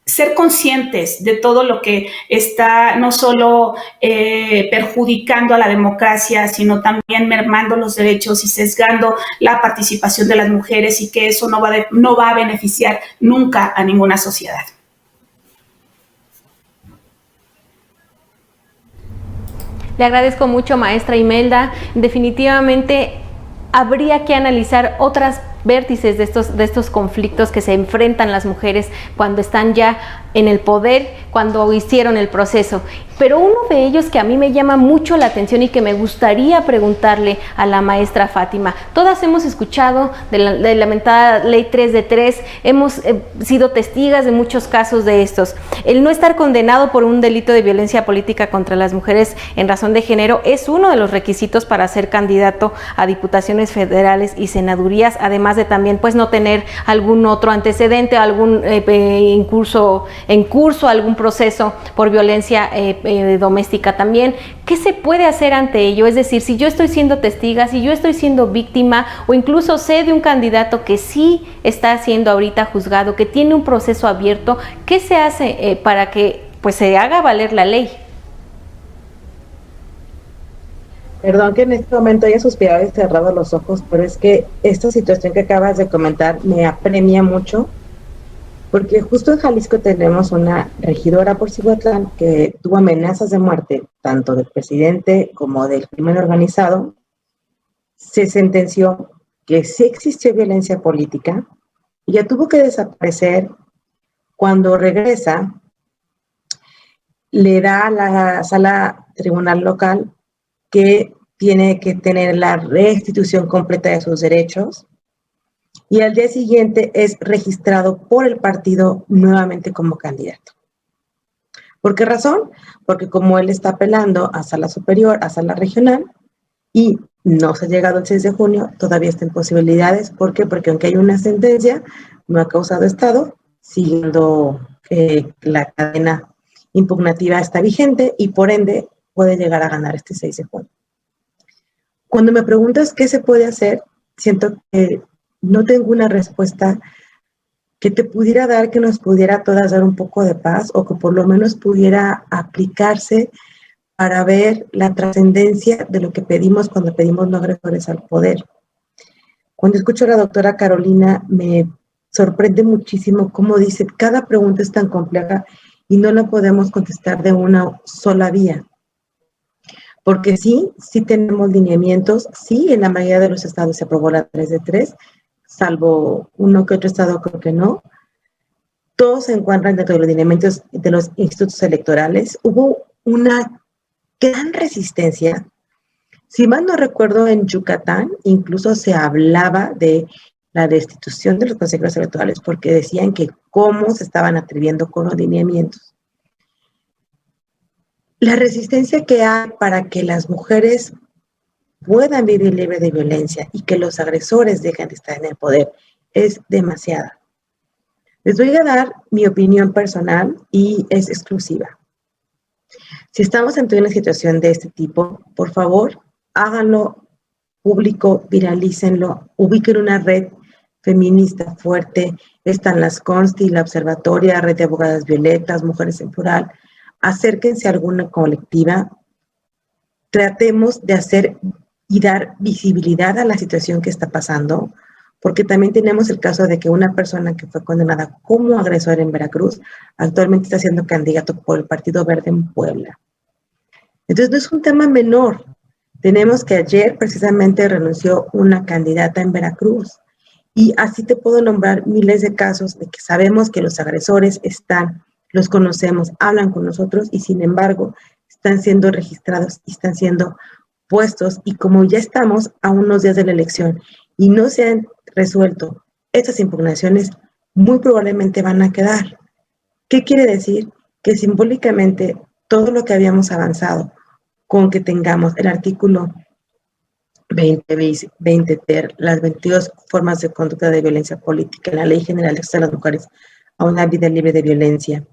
ser conscientes de todo lo que está no solo perjudicando a la democracia, sino también mermando los derechos y sesgando la participación de las mujeres, y que eso no va a beneficiar nunca a ninguna sociedad. Le agradezco mucho, maestra Imelda. Definitivamente habría que analizar otras vértices de estos conflictos que se enfrentan las mujeres cuando están ya en el poder, cuando hicieron el proceso. Pero uno de ellos que a mí me llama mucho la atención y que me gustaría preguntarle a la maestra Fátima. Todas hemos escuchado de la lamentada Ley 3 de 3, hemos sido testigas de muchos casos de estos. El no estar condenado por un delito de violencia política contra las mujeres en razón de género es uno de los requisitos para ser candidato a diputaciones federales y senadurías, además de también pues no tener algún otro antecedente, algún en curso, algún proceso por violencia doméstica también. ¿Qué se puede hacer ante ello? Es decir, si yo estoy siendo testiga, si yo estoy siendo víctima, o incluso sé de un candidato que sí está siendo ahorita juzgado, que tiene un proceso abierto, ¿qué se hace para que pues se haga valer la ley? Perdón que en este momento haya suspirado y cerrado los ojos, pero es que esta situación que acabas de comentar me apremia mucho, Porque justo en Jalisco tenemos una regidora por Cihuatlán que tuvo amenazas de muerte, tanto del presidente como del crimen organizado. Se sentenció que sí existió violencia política y ya tuvo que desaparecer. Cuando regresa, le da a la sala tribunal local que tiene que tener la restitución completa de sus derechos y al día siguiente es registrado por el partido nuevamente como candidato. ¿Por qué razón? Porque como él está apelando a sala superior, a sala regional, y no se ha llegado el 6 de junio, todavía está en posibilidades. ¿Por qué? Porque aunque hay una sentencia, no ha causado estado, siguiendo la cadena impugnativa está vigente y por ende puede llegar a ganar este 6 de junio. Cuando me preguntas qué se puede hacer, siento que no tengo una respuesta que te pudiera dar, que nos pudiera a todas dar un poco de paz o que por lo menos pudiera aplicarse para ver la trascendencia de lo que pedimos cuando pedimos no agresores al poder. Cuando escucho a la doctora Carolina, me sorprende muchísimo cómo dice, cada pregunta es tan compleja y no la podemos contestar de una sola vía. Porque sí tenemos lineamientos, sí, en la mayoría de los estados se aprobó la 3 de 3, salvo uno que otro estado creo que no. Todos se encuentran dentro de los lineamientos de los institutos electorales. Hubo una gran resistencia. Si mal no recuerdo, en Yucatán incluso se hablaba de la destitución de los consejeros electorales porque decían que cómo se estaban atreviendo con los lineamientos. La resistencia que hay para que las mujeres puedan vivir libre de violencia y que los agresores dejen de estar en el poder es demasiada. Les voy a dar mi opinión personal y es exclusiva. Si estamos ante una situación de este tipo, por favor, háganlo público, viralícenlo, ubiquen una red feminista fuerte. Están las Consti, la Observatoria, Red de Abogadas Violetas, Mujeres en Plural. Acérquense a alguna colectiva. Tratemos de hacer y dar visibilidad a la situación que está pasando, porque también tenemos el caso de que una persona que fue condenada como agresor en Veracruz actualmente está siendo candidato por el Partido Verde en Puebla. Entonces no es un tema menor. Tenemos que ayer precisamente renunció una candidata en Veracruz y así te puedo nombrar miles de casos de que sabemos que los agresores están, los conocemos, hablan con nosotros y sin embargo están siendo registrados y están siendo puestos y como ya estamos a unos días de la elección y no se han resuelto estas impugnaciones, muy probablemente van a quedar. ¿Qué quiere decir? Que simbólicamente todo lo que habíamos avanzado con que tengamos el artículo 20 bis, 20 ter, las 22 formas de conducta de violencia política, la Ley General de Acceso a las Mujeres a una vida libre de violencia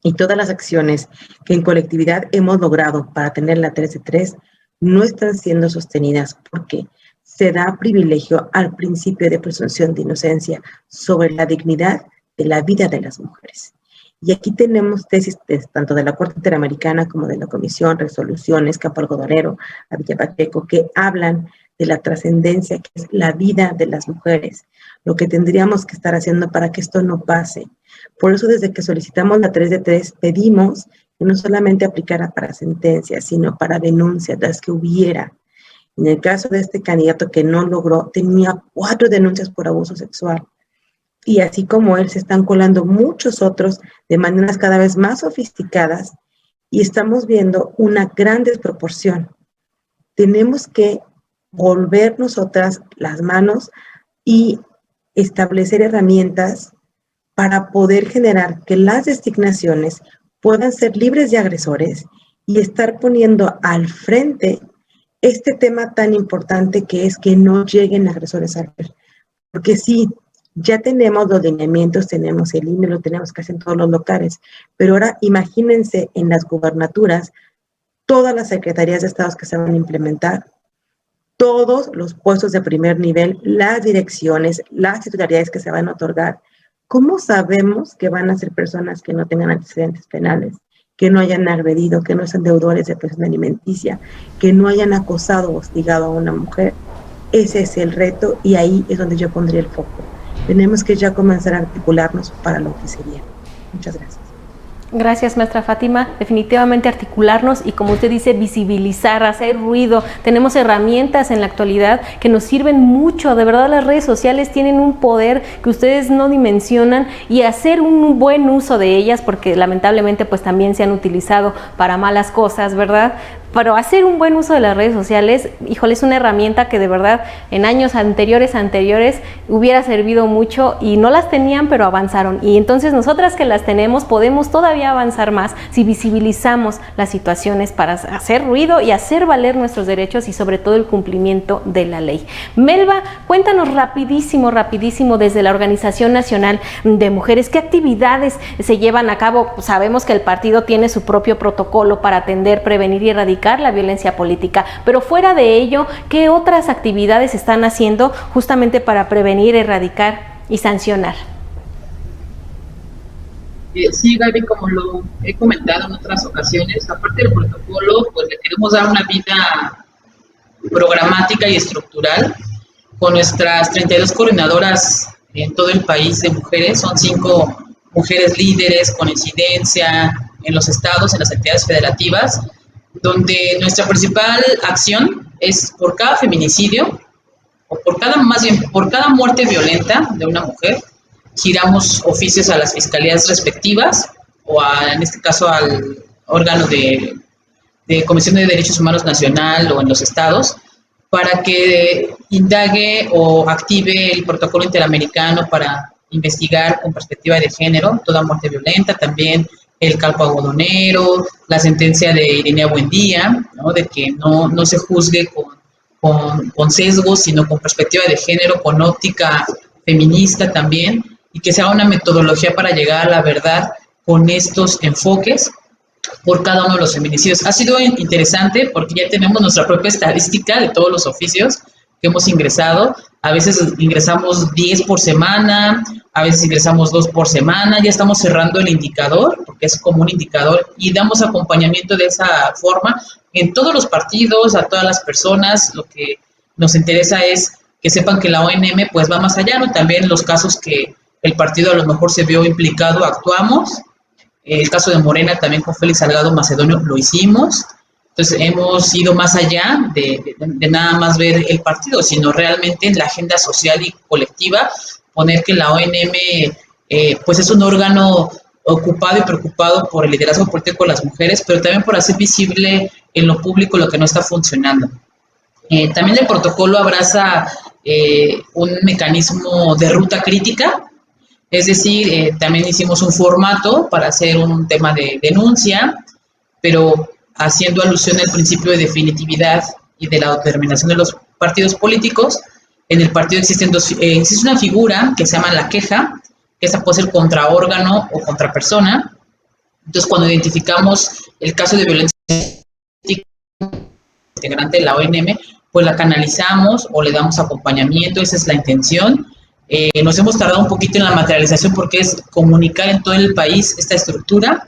y todas las acciones que en colectividad hemos logrado para tener la 3 de 3 no están siendo sostenidas porque se da privilegio al principio de presunción de inocencia sobre la dignidad de la vida de las mujeres. Y aquí tenemos tesis tanto de la Corte Interamericana como de la Comisión, resoluciones, Campo Algodonero, Avilla Pacheco, que hablan de la trascendencia que es la vida de las mujeres, lo que tendríamos que estar haciendo para que esto no pase. Por eso desde que solicitamos la 3 de 3 pedimos que no solamente aplicara para sentencias, sino para denuncias, las que hubiera. En el caso de este candidato que no logró, tenía 4 denuncias por abuso sexual. Y así como él, se están colando muchos otros de maneras cada vez más sofisticadas y estamos viendo una gran desproporción. Tenemos que volver nosotras las manos y establecer herramientas para poder generar que las designaciones puedan ser libres de agresores y estar poniendo al frente este tema tan importante que es que no lleguen agresores al poder. Porque sí, ya tenemos los lineamientos, tenemos el INE, lo tenemos casi en todos los locales, pero ahora imagínense en las gubernaturas, todas las secretarías de estados que se van a implementar, todos los puestos de primer nivel, las direcciones, las titularidades que se van a otorgar. ¿Cómo sabemos que van a ser personas que no tengan antecedentes penales, que no hayan agredido, que no sean deudores de pensión alimenticia, que no hayan acosado o hostigado a una mujer? Ese es el reto y ahí es donde yo pondría el foco. Tenemos que ya comenzar a articularnos para lo que se viene. Muchas gracias. Gracias, maestra Fátima. Definitivamente articularnos y, como usted dice, visibilizar, hacer ruido. Tenemos herramientas en la actualidad que nos sirven mucho. De verdad, las redes sociales tienen un poder que ustedes no dimensionan, y hacer un buen uso de ellas, porque lamentablemente pues también se han utilizado para malas cosas, ¿verdad? Pero hacer un buen uso de las redes sociales, híjole, es una herramienta que de verdad en años anteriores hubiera servido mucho, y no las tenían, pero avanzaron. Y entonces nosotras que las tenemos podemos todavía avanzar más si visibilizamos las situaciones para hacer ruido y hacer valer nuestros derechos, y sobre todo el cumplimiento de la ley. Melba, cuéntanos rapidísimo desde la Organización Nacional de Mujeres, ¿qué actividades se llevan a cabo? Sabemos que el partido tiene su propio protocolo para atender, prevenir y erradicar la violencia política, pero fuera de ello, ¿qué otras actividades están haciendo justamente para prevenir, erradicar y sancionar? Sí, Gaby, como lo he comentado en otras ocasiones, aparte del protocolo, pues le queremos dar una vida programática y estructural con nuestras 32 coordinadoras en todo el país de mujeres. Son 5 mujeres líderes con incidencia en los estados, en las entidades federativas, donde nuestra principal acción es por cada feminicidio, o por cada muerte violenta de una mujer, giramos oficios a las fiscalías respectivas, o en este caso al órgano de Comisión de Derechos Humanos Nacional o en los estados, para que indague o active el protocolo interamericano para investigar con perspectiva de género toda muerte violenta. También el calco algodonero, la sentencia de Irinea Buendía, ¿no?, de que no se juzgue con sesgos, sino con perspectiva de género, con óptica feminista también, y que sea una metodología para llegar a la verdad con estos enfoques por cada uno de los feminicidios. Ha sido interesante porque ya tenemos nuestra propia estadística de todos los oficios que hemos ingresado. A veces ingresamos 10 por semana, a veces ingresamos 2 por semana. Ya estamos cerrando el indicador, porque es como un indicador, y damos acompañamiento de esa forma en todos los partidos, a todas las personas. Lo que nos interesa es que sepan que la ONM pues va más allá, ¿no? También los casos que el partido a lo mejor se vio implicado, actuamos. El caso de Morena también con Félix Salgado Macedonio lo hicimos. Entonces hemos ido más allá de nada más ver el partido, sino realmente en la agenda social y colectiva, poner que la ONM pues es un órgano ocupado y preocupado por el liderazgo político de las mujeres, pero también por hacer visible en lo público lo que no está funcionando. También el protocolo abraza un mecanismo de ruta crítica. Es decir, también hicimos un formato para hacer un tema de denuncia, pero haciendo alusión al principio de definitividad y de la autodeterminación de los partidos políticos. En el partido existe una figura que se llama la queja, que esa puede ser contra órgano o contra persona. Entonces, cuando identificamos el caso de violencia integrante de la ONM, pues la canalizamos o le damos acompañamiento. Esa es la intención. Nos hemos tardado un poquito en la materialización porque es comunicar en todo el país esta estructura,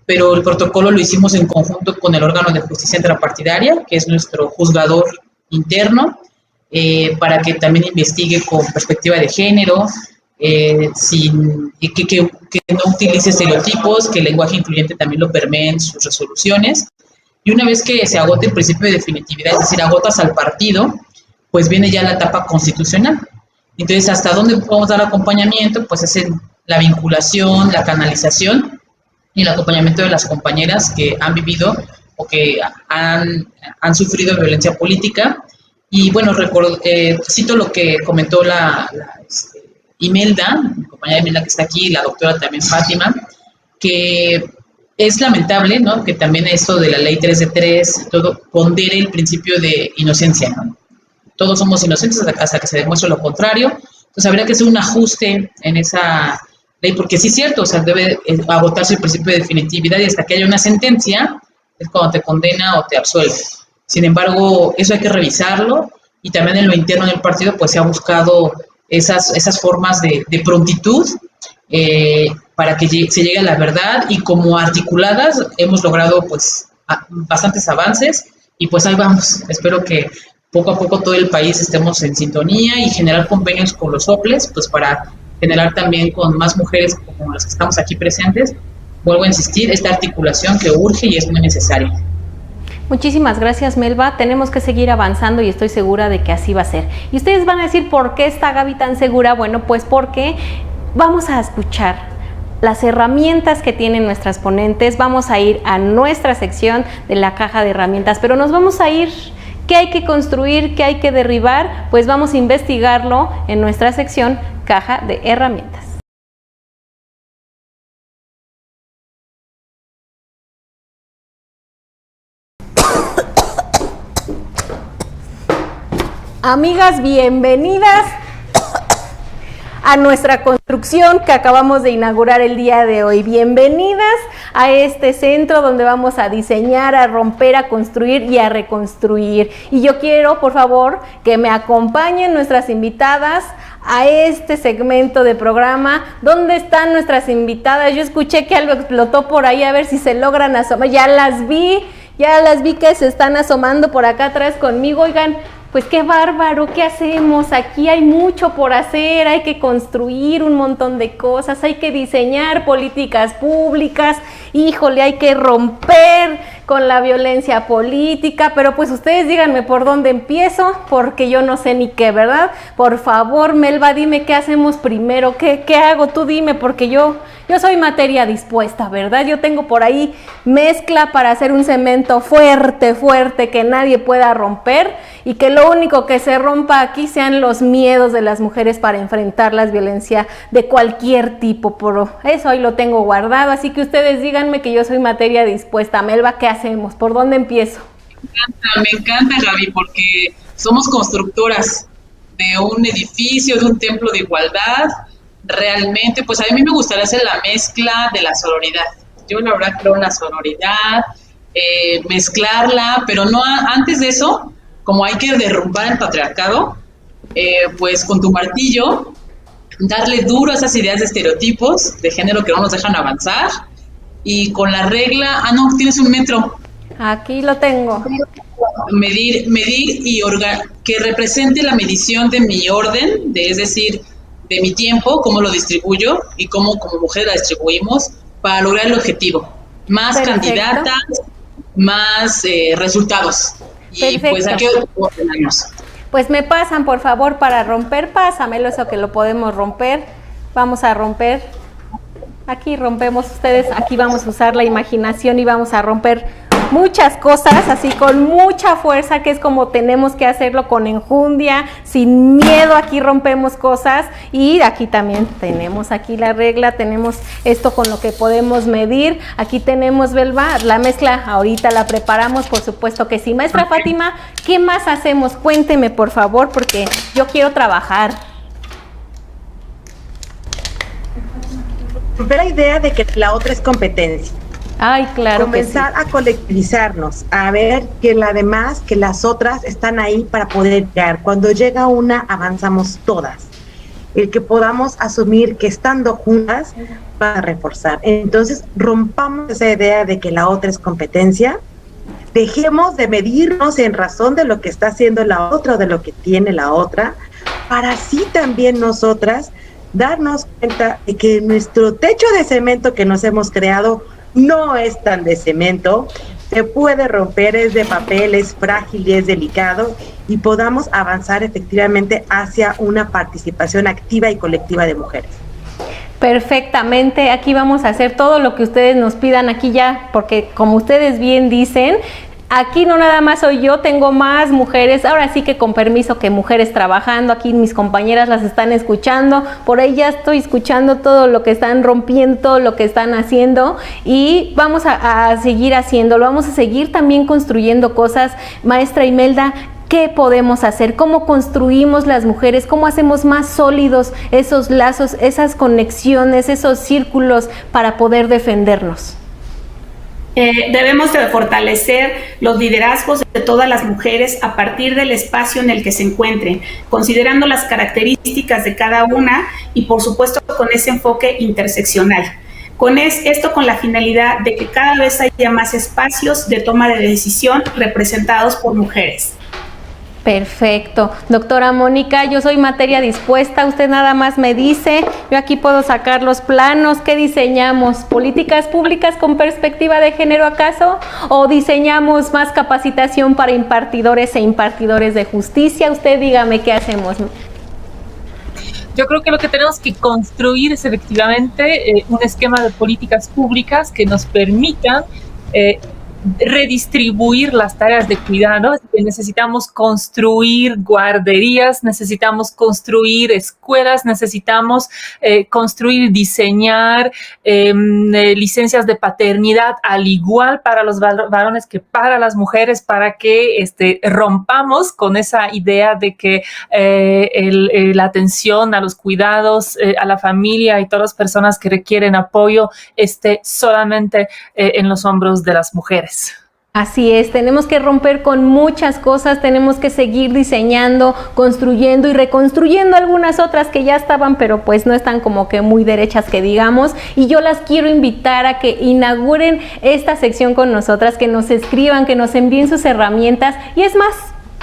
pero el protocolo lo hicimos en conjunto con el órgano de justicia intrapartidaria, que es nuestro juzgador interno, para que también investigue con perspectiva de género, que no utilice estereotipos, que el lenguaje incluyente también lo permee en sus resoluciones. Y una vez que se agote el principio de definitividad, es decir, agotas al partido, pues viene ya la etapa constitucional. Entonces, ¿hasta dónde podemos dar acompañamiento? Pues es en la vinculación, la canalización y el acompañamiento de las compañeras que han vivido o que han sufrido violencia política. Y bueno, cito lo que comentó la Imelda, mi compañera Imelda que está aquí, la doctora también Fátima, que es lamentable, ¿no?, que también esto de la ley 3 de 3, todo pondere el principio de inocencia, ¿no? Todos somos inocentes hasta que se demuestre lo contrario. Entonces habría que hacer un ajuste en esa ley, porque sí es cierto, o sea, debe agotarse el principio de definitividad y hasta que haya una sentencia es cuando te condena o te absuelve. Sin embargo, eso hay que revisarlo, y también en lo interno del partido pues se ha buscado esas formas de prontitud para que se llegue a la verdad, y como articuladas hemos logrado pues bastantes avances, y pues ahí vamos. Espero que poco a poco todo el país estemos en sintonía y generar convenios con los OPLES, pues para generar también con más mujeres como las que estamos aquí presentes. Vuelvo a insistir, esta articulación que urge y es muy necesaria. Muchísimas gracias, Melba. Tenemos que seguir avanzando y estoy segura de que así va a ser. Y ustedes van a decir, ¿por qué está Gaby tan segura? Bueno, pues porque vamos a escuchar las herramientas que tienen nuestras ponentes. Vamos a ir a nuestra sección de la caja de herramientas, pero nos vamos a ir. ¿Qué hay que construir? ¿Qué hay que derribar? Pues vamos a investigarlo en nuestra sección caja de herramientas. Amigas, bienvenidas a nuestra construcción que acabamos de inaugurar el día de hoy. Bienvenidas a este centro donde vamos a diseñar, a romper, a construir y a reconstruir. Y yo quiero, por favor, que me acompañen nuestras invitadas a este segmento de programa. ¿Dónde están nuestras invitadas? Yo escuché que algo explotó por ahí, a ver si se logran asomar. Ya las vi que se están asomando por acá atrás conmigo. Oigan, pues qué bárbaro, ¿qué hacemos? Aquí hay mucho por hacer, hay que construir un montón de cosas, hay que diseñar políticas públicas, híjole, hay que romper con la violencia política, pero pues ustedes díganme por dónde empiezo, porque yo no sé ni qué, ¿verdad? Por favor, Melba, dime qué hacemos primero, qué hago, tú dime, porque yo soy materia dispuesta, ¿verdad? Yo tengo por ahí mezcla para hacer un cemento fuerte, que nadie pueda romper y que lo único que se rompa aquí sean los miedos de las mujeres para enfrentar la violencia de cualquier tipo. Por eso ahí lo tengo guardado, así que ustedes díganme que yo soy materia dispuesta. Melba, ¿qué hacemos? ¿Por dónde empiezo? Me encanta, Gaby, porque somos constructoras de un edificio, de un templo de igualdad. Realmente, pues a mí me gustaría hacer la mezcla de la sororidad. Yo la verdad creo en la sororidad, mezclarla, pero no antes de eso, como hay que derrumbar el patriarcado, pues con tu martillo, darle duro a esas ideas de estereotipos de género que no nos dejan avanzar, y con la regla, no, tienes un metro. Aquí lo tengo. Medir y que represente la medición de mi orden, es decir, de mi tiempo, cómo lo distribuyo y cómo como mujer la distribuimos para lograr el objetivo. Más Perfecto. Candidatas, más resultados. Y Perfecto. Pues aquí ordenamos. Pues me pasan, por favor, para romper, pásamelo, eso que lo podemos romper. Vamos a romper. Aquí rompemos ustedes, aquí vamos a usar la imaginación y vamos a romper muchas cosas, así con mucha fuerza, que es como tenemos que hacerlo, con enjundia, sin miedo. Aquí rompemos cosas y aquí también tenemos aquí la regla, tenemos esto con lo que podemos medir. Aquí tenemos, Belva, la mezcla, ahorita la preparamos, por supuesto que sí. Maestra Fátima, ¿qué más hacemos? Cuénteme, por favor, porque yo quiero trabajar. La idea de que la otra es competencia. Ay, claro. Comenzar que sí. A colectivizarnos, a ver que que las otras están ahí para poder llegar. Cuando llega una, avanzamos todas. El que podamos asumir que estando juntas va a reforzar. Entonces, rompamos esa idea de que la otra es competencia. Dejemos de medirnos en razón de lo que está haciendo la otra o de lo que tiene la otra, para así también nosotras darnos cuenta de que nuestro techo de cemento que nos hemos creado no es tan de cemento, se puede romper, es de papel, es frágil y es delicado, y podamos avanzar efectivamente hacia una participación activa y colectiva de mujeres. Perfectamente, aquí vamos a hacer todo lo que ustedes nos pidan aquí ya, porque como ustedes bien dicen, aquí no nada más soy yo, tengo más mujeres, ahora sí que con permiso que mujeres trabajando, aquí mis compañeras las están escuchando, por ahí ya estoy escuchando todo lo que están rompiendo, todo lo que están haciendo, y vamos a seguir haciéndolo, vamos a seguir también construyendo cosas. Maestra Imelda, ¿qué podemos hacer? ¿Cómo construimos las mujeres? ¿Cómo hacemos más sólidos esos lazos, esas conexiones, esos círculos para poder defendernos? Debemos de fortalecer los liderazgos de todas las mujeres a partir del espacio en el que se encuentren, considerando las características de cada una y por supuesto con ese enfoque interseccional. Esto con la finalidad de que cada vez haya más espacios de toma de decisión representados por mujeres. Perfecto. Doctora Mónica, yo soy materia dispuesta, usted nada más me dice, yo aquí puedo sacar los planos, ¿qué diseñamos? ¿Políticas públicas con perspectiva de género acaso? ¿O diseñamos más capacitación para impartidores e impartidores de justicia? Usted dígame qué hacemos. Yo creo que lo que tenemos que construir es efectivamente un esquema de políticas públicas que nos permitan redistribuir las tareas de cuidado. Necesitamos construir guarderías, necesitamos construir escuelas, necesitamos construir, diseñar licencias de paternidad al igual para los varones que para las mujeres, para que rompamos con esa idea de que la atención a los cuidados, a la familia y todas las personas que requieren apoyo esté solamente en los hombros de las mujeres. Así es, tenemos que romper con muchas cosas, tenemos que seguir diseñando, construyendo y reconstruyendo algunas otras que ya estaban, pero pues no están como que muy derechas que digamos, y yo las quiero invitar a que inauguren esta sección con nosotras, que nos escriban, que nos envíen sus herramientas, y es más,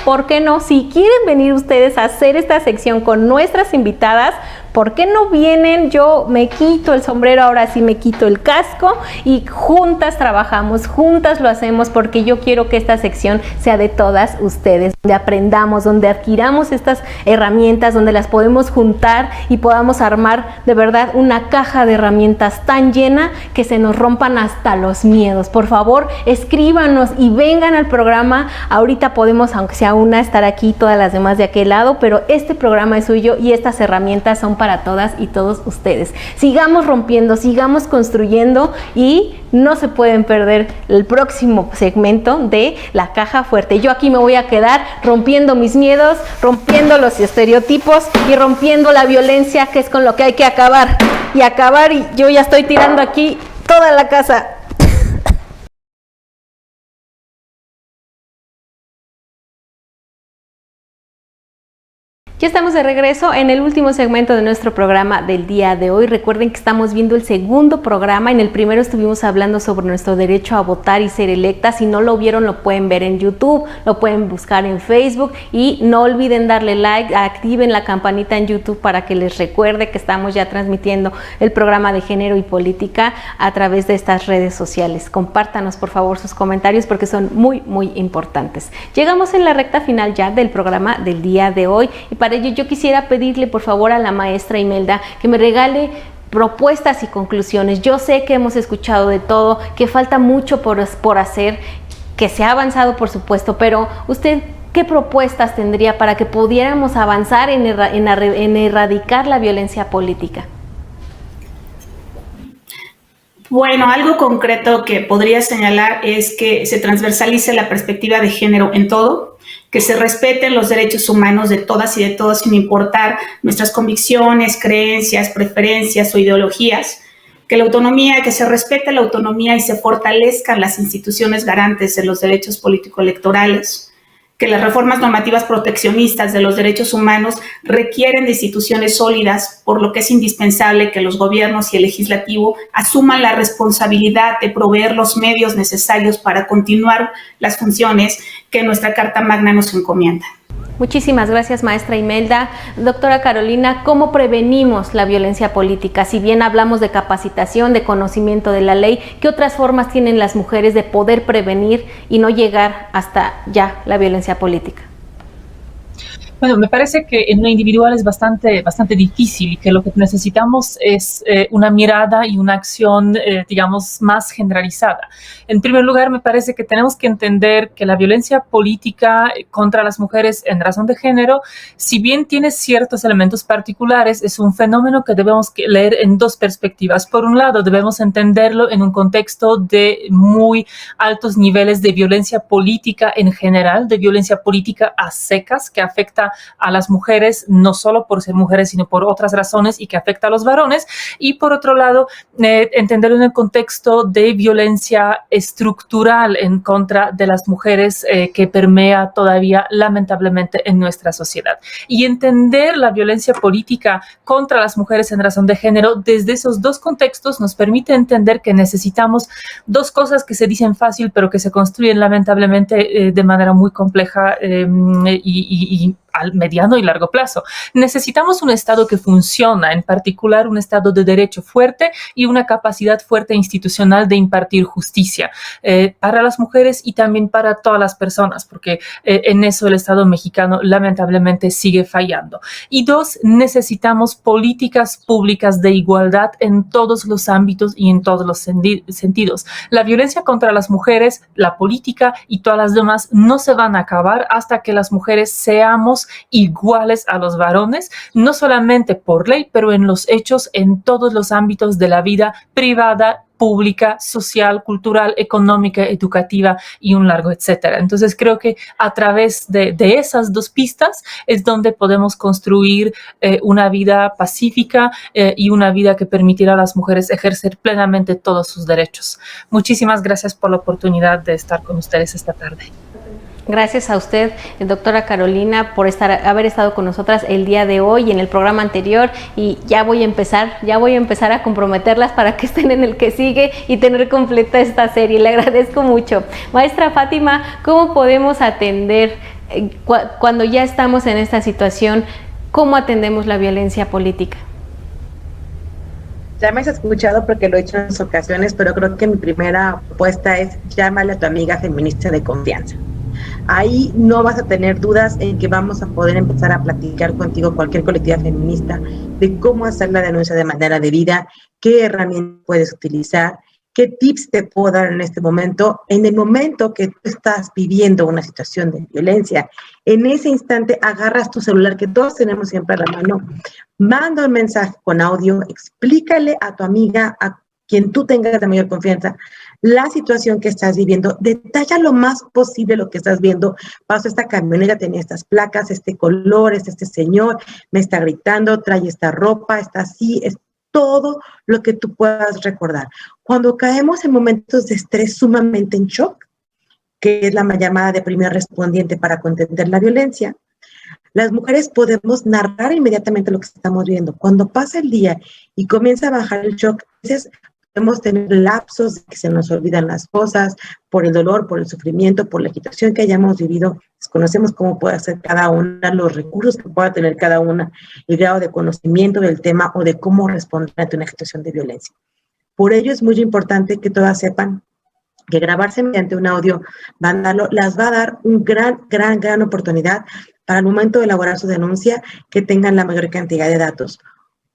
¿por qué no? Si quieren venir ustedes a hacer esta sección con nuestras invitadas, ¿por qué no vienen? Yo me quito el sombrero, ahora sí me quito el casco y juntas trabajamos, juntas lo hacemos, porque yo quiero que esta sección sea de todas ustedes, donde aprendamos, donde adquiramos estas herramientas, donde las podemos juntar y podamos armar de verdad una caja de herramientas tan llena que se nos rompan hasta los miedos. Por favor, escríbanos y vengan al programa. Ahorita podemos, aunque sea una, estar aquí, todas las demás de aquel lado, pero este programa es suyo y estas herramientas son para todas y todos ustedes. Sigamos rompiendo, sigamos construyendo y no se pueden perder el próximo segmento de La Caja Fuerte. Yo aquí me voy a quedar rompiendo mis miedos, rompiendo los estereotipos y rompiendo la violencia, que es con lo que hay que acabar. Y yo ya estoy tirando aquí toda la casa. Ya estamos de regreso en el último segmento de nuestro programa del día de hoy. Recuerden que estamos viendo el segundo programa. En el primero estuvimos hablando sobre nuestro derecho a votar y ser electas. Si no lo vieron, lo pueden ver en YouTube, lo pueden buscar en Facebook y no olviden darle like, activen la campanita en YouTube para que les recuerde que estamos ya transmitiendo el programa de Género y Política a través de estas redes sociales. Compártanos por favor sus comentarios porque son muy, muy importantes. Llegamos en la recta final ya del programa del día de hoy y para ello yo quisiera pedirle por favor a la maestra Imelda que me regale propuestas y conclusiones. Yo sé que hemos escuchado de todo, que falta mucho por hacer, que se ha avanzado por supuesto, pero usted, ¿qué propuestas tendría para que pudiéramos avanzar en erradicar la violencia política? Bueno, algo concreto que podría señalar es que se transversalice la perspectiva de género en todo, que se respeten los derechos humanos de todas y de todos sin importar nuestras convicciones, creencias, preferencias o ideologías, que se respete la autonomía y se fortalezcan las instituciones garantes de los derechos político-electorales, que las reformas normativas proteccionistas de los derechos humanos requieren de instituciones sólidas, por lo que es indispensable que los gobiernos y el legislativo asuman la responsabilidad de proveer los medios necesarios para continuar las funciones que nuestra Carta Magna nos encomienda. Muchísimas gracias, maestra Imelda. Doctora Carolina, ¿cómo prevenimos la violencia política? Si bien hablamos de capacitación, de conocimiento de la ley, ¿qué otras formas tienen las mujeres de poder prevenir y no llegar hasta ya la violencia política? Bueno, me parece que en lo individual es bastante difícil y que lo que necesitamos es una mirada y una acción, digamos, más generalizada. En primer lugar, me parece que tenemos que entender que la violencia política contra las mujeres en razón de género, si bien tiene ciertos elementos particulares, es un fenómeno que debemos leer en dos perspectivas. Por un lado, debemos entenderlo en un contexto de muy altos niveles de violencia política en general, de violencia política a secas, que afecta afecta a las mujeres, no solo por ser mujeres, sino por otras razones y que afecta a los varones. Y por otro lado, entenderlo en el contexto de violencia estructural en contra de las mujeres que permea todavía lamentablemente en nuestra sociedad. Y entender la violencia política contra las mujeres en razón de género desde esos dos contextos nos permite entender que necesitamos dos cosas que se dicen fácil pero que se construyen lamentablemente de manera muy compleja y al mediano y largo plazo. Necesitamos un Estado que funciona, en particular un Estado de derecho fuerte y una capacidad fuerte institucional de impartir justicia para las mujeres y también para todas las personas, porque en eso el Estado mexicano lamentablemente sigue fallando. Y dos, necesitamos políticas públicas de igualdad en todos los ámbitos y en todos los sentidos. La violencia contra las mujeres, la política y todas las demás no se van a acabar hasta que las mujeres seamos iguales a los varones, no solamente por ley, pero en los hechos, en todos los ámbitos de la vida privada, pública, social, cultural, económica, educativa y un largo etcétera. Entonces creo que a través de esas dos pistas es donde podemos construir una vida pacífica y una vida que permitirá a las mujeres ejercer plenamente todos sus derechos. Muchísimas gracias por la oportunidad de estar con ustedes esta tarde. Gracias a usted, doctora Carolina, por haber estado con nosotras el día de hoy y en el programa anterior, y ya voy a empezar a comprometerlas para que estén en el que sigue y tener completa esta serie. Le agradezco mucho. Maestra Fátima, ¿cómo podemos atender cuando ya estamos en esta situación? ¿Cómo atendemos la violencia política? Ya me has escuchado porque lo he hecho en otras ocasiones, pero creo que mi primera propuesta es llámale a tu amiga feminista de confianza. Ahí no vas a tener dudas en que vamos a poder empezar a platicar contigo, cualquier colectiva feminista, de cómo hacer la denuncia de manera debida, qué herramientas puedes utilizar, qué tips te puedo dar en este momento. En el momento que tú estás viviendo una situación de violencia, en ese instante agarras tu celular, que todos tenemos siempre a la mano, manda un mensaje con audio, explícale a tu amiga, a quien tú tengas de mayor confianza, la situación que estás viviendo, detalla lo más posible lo que estás viendo. Paso, esta camioneta tenía estas placas, este color, este señor me está gritando, trae esta ropa, está así, es todo lo que tú puedas recordar. Cuando caemos en momentos de estrés sumamente en shock, que es la llamada de primer respondiente para contender la violencia, las mujeres podemos narrar inmediatamente lo que estamos viendo. Cuando pasa el día y comienza a bajar el shock, a veces podemos tener lapsos de que se nos olvidan las cosas por el dolor, por el sufrimiento, por la agitación que hayamos vivido. Desconocemos cómo puede hacer cada una, los recursos que pueda tener cada una, el grado de conocimiento del tema o de cómo responder ante una situación de violencia. Por ello es muy importante que todas sepan que grabarse mediante un audio, mandarlo, las va a dar un gran oportunidad para el momento de elaborar su denuncia que tengan la mayor cantidad de datos.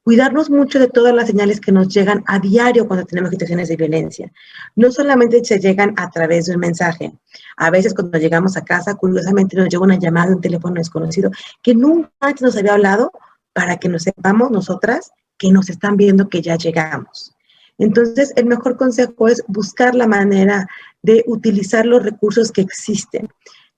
Cuidarnos mucho de todas las señales que nos llegan a diario cuando tenemos situaciones de violencia. No solamente se llegan a través de un mensaje. A veces cuando llegamos a casa, curiosamente nos llega una llamada de un teléfono desconocido que nunca antes nos había hablado, para que nos sepamos nosotras que nos están viendo que ya llegamos. Entonces, el mejor consejo es buscar la manera de utilizar los recursos que existen.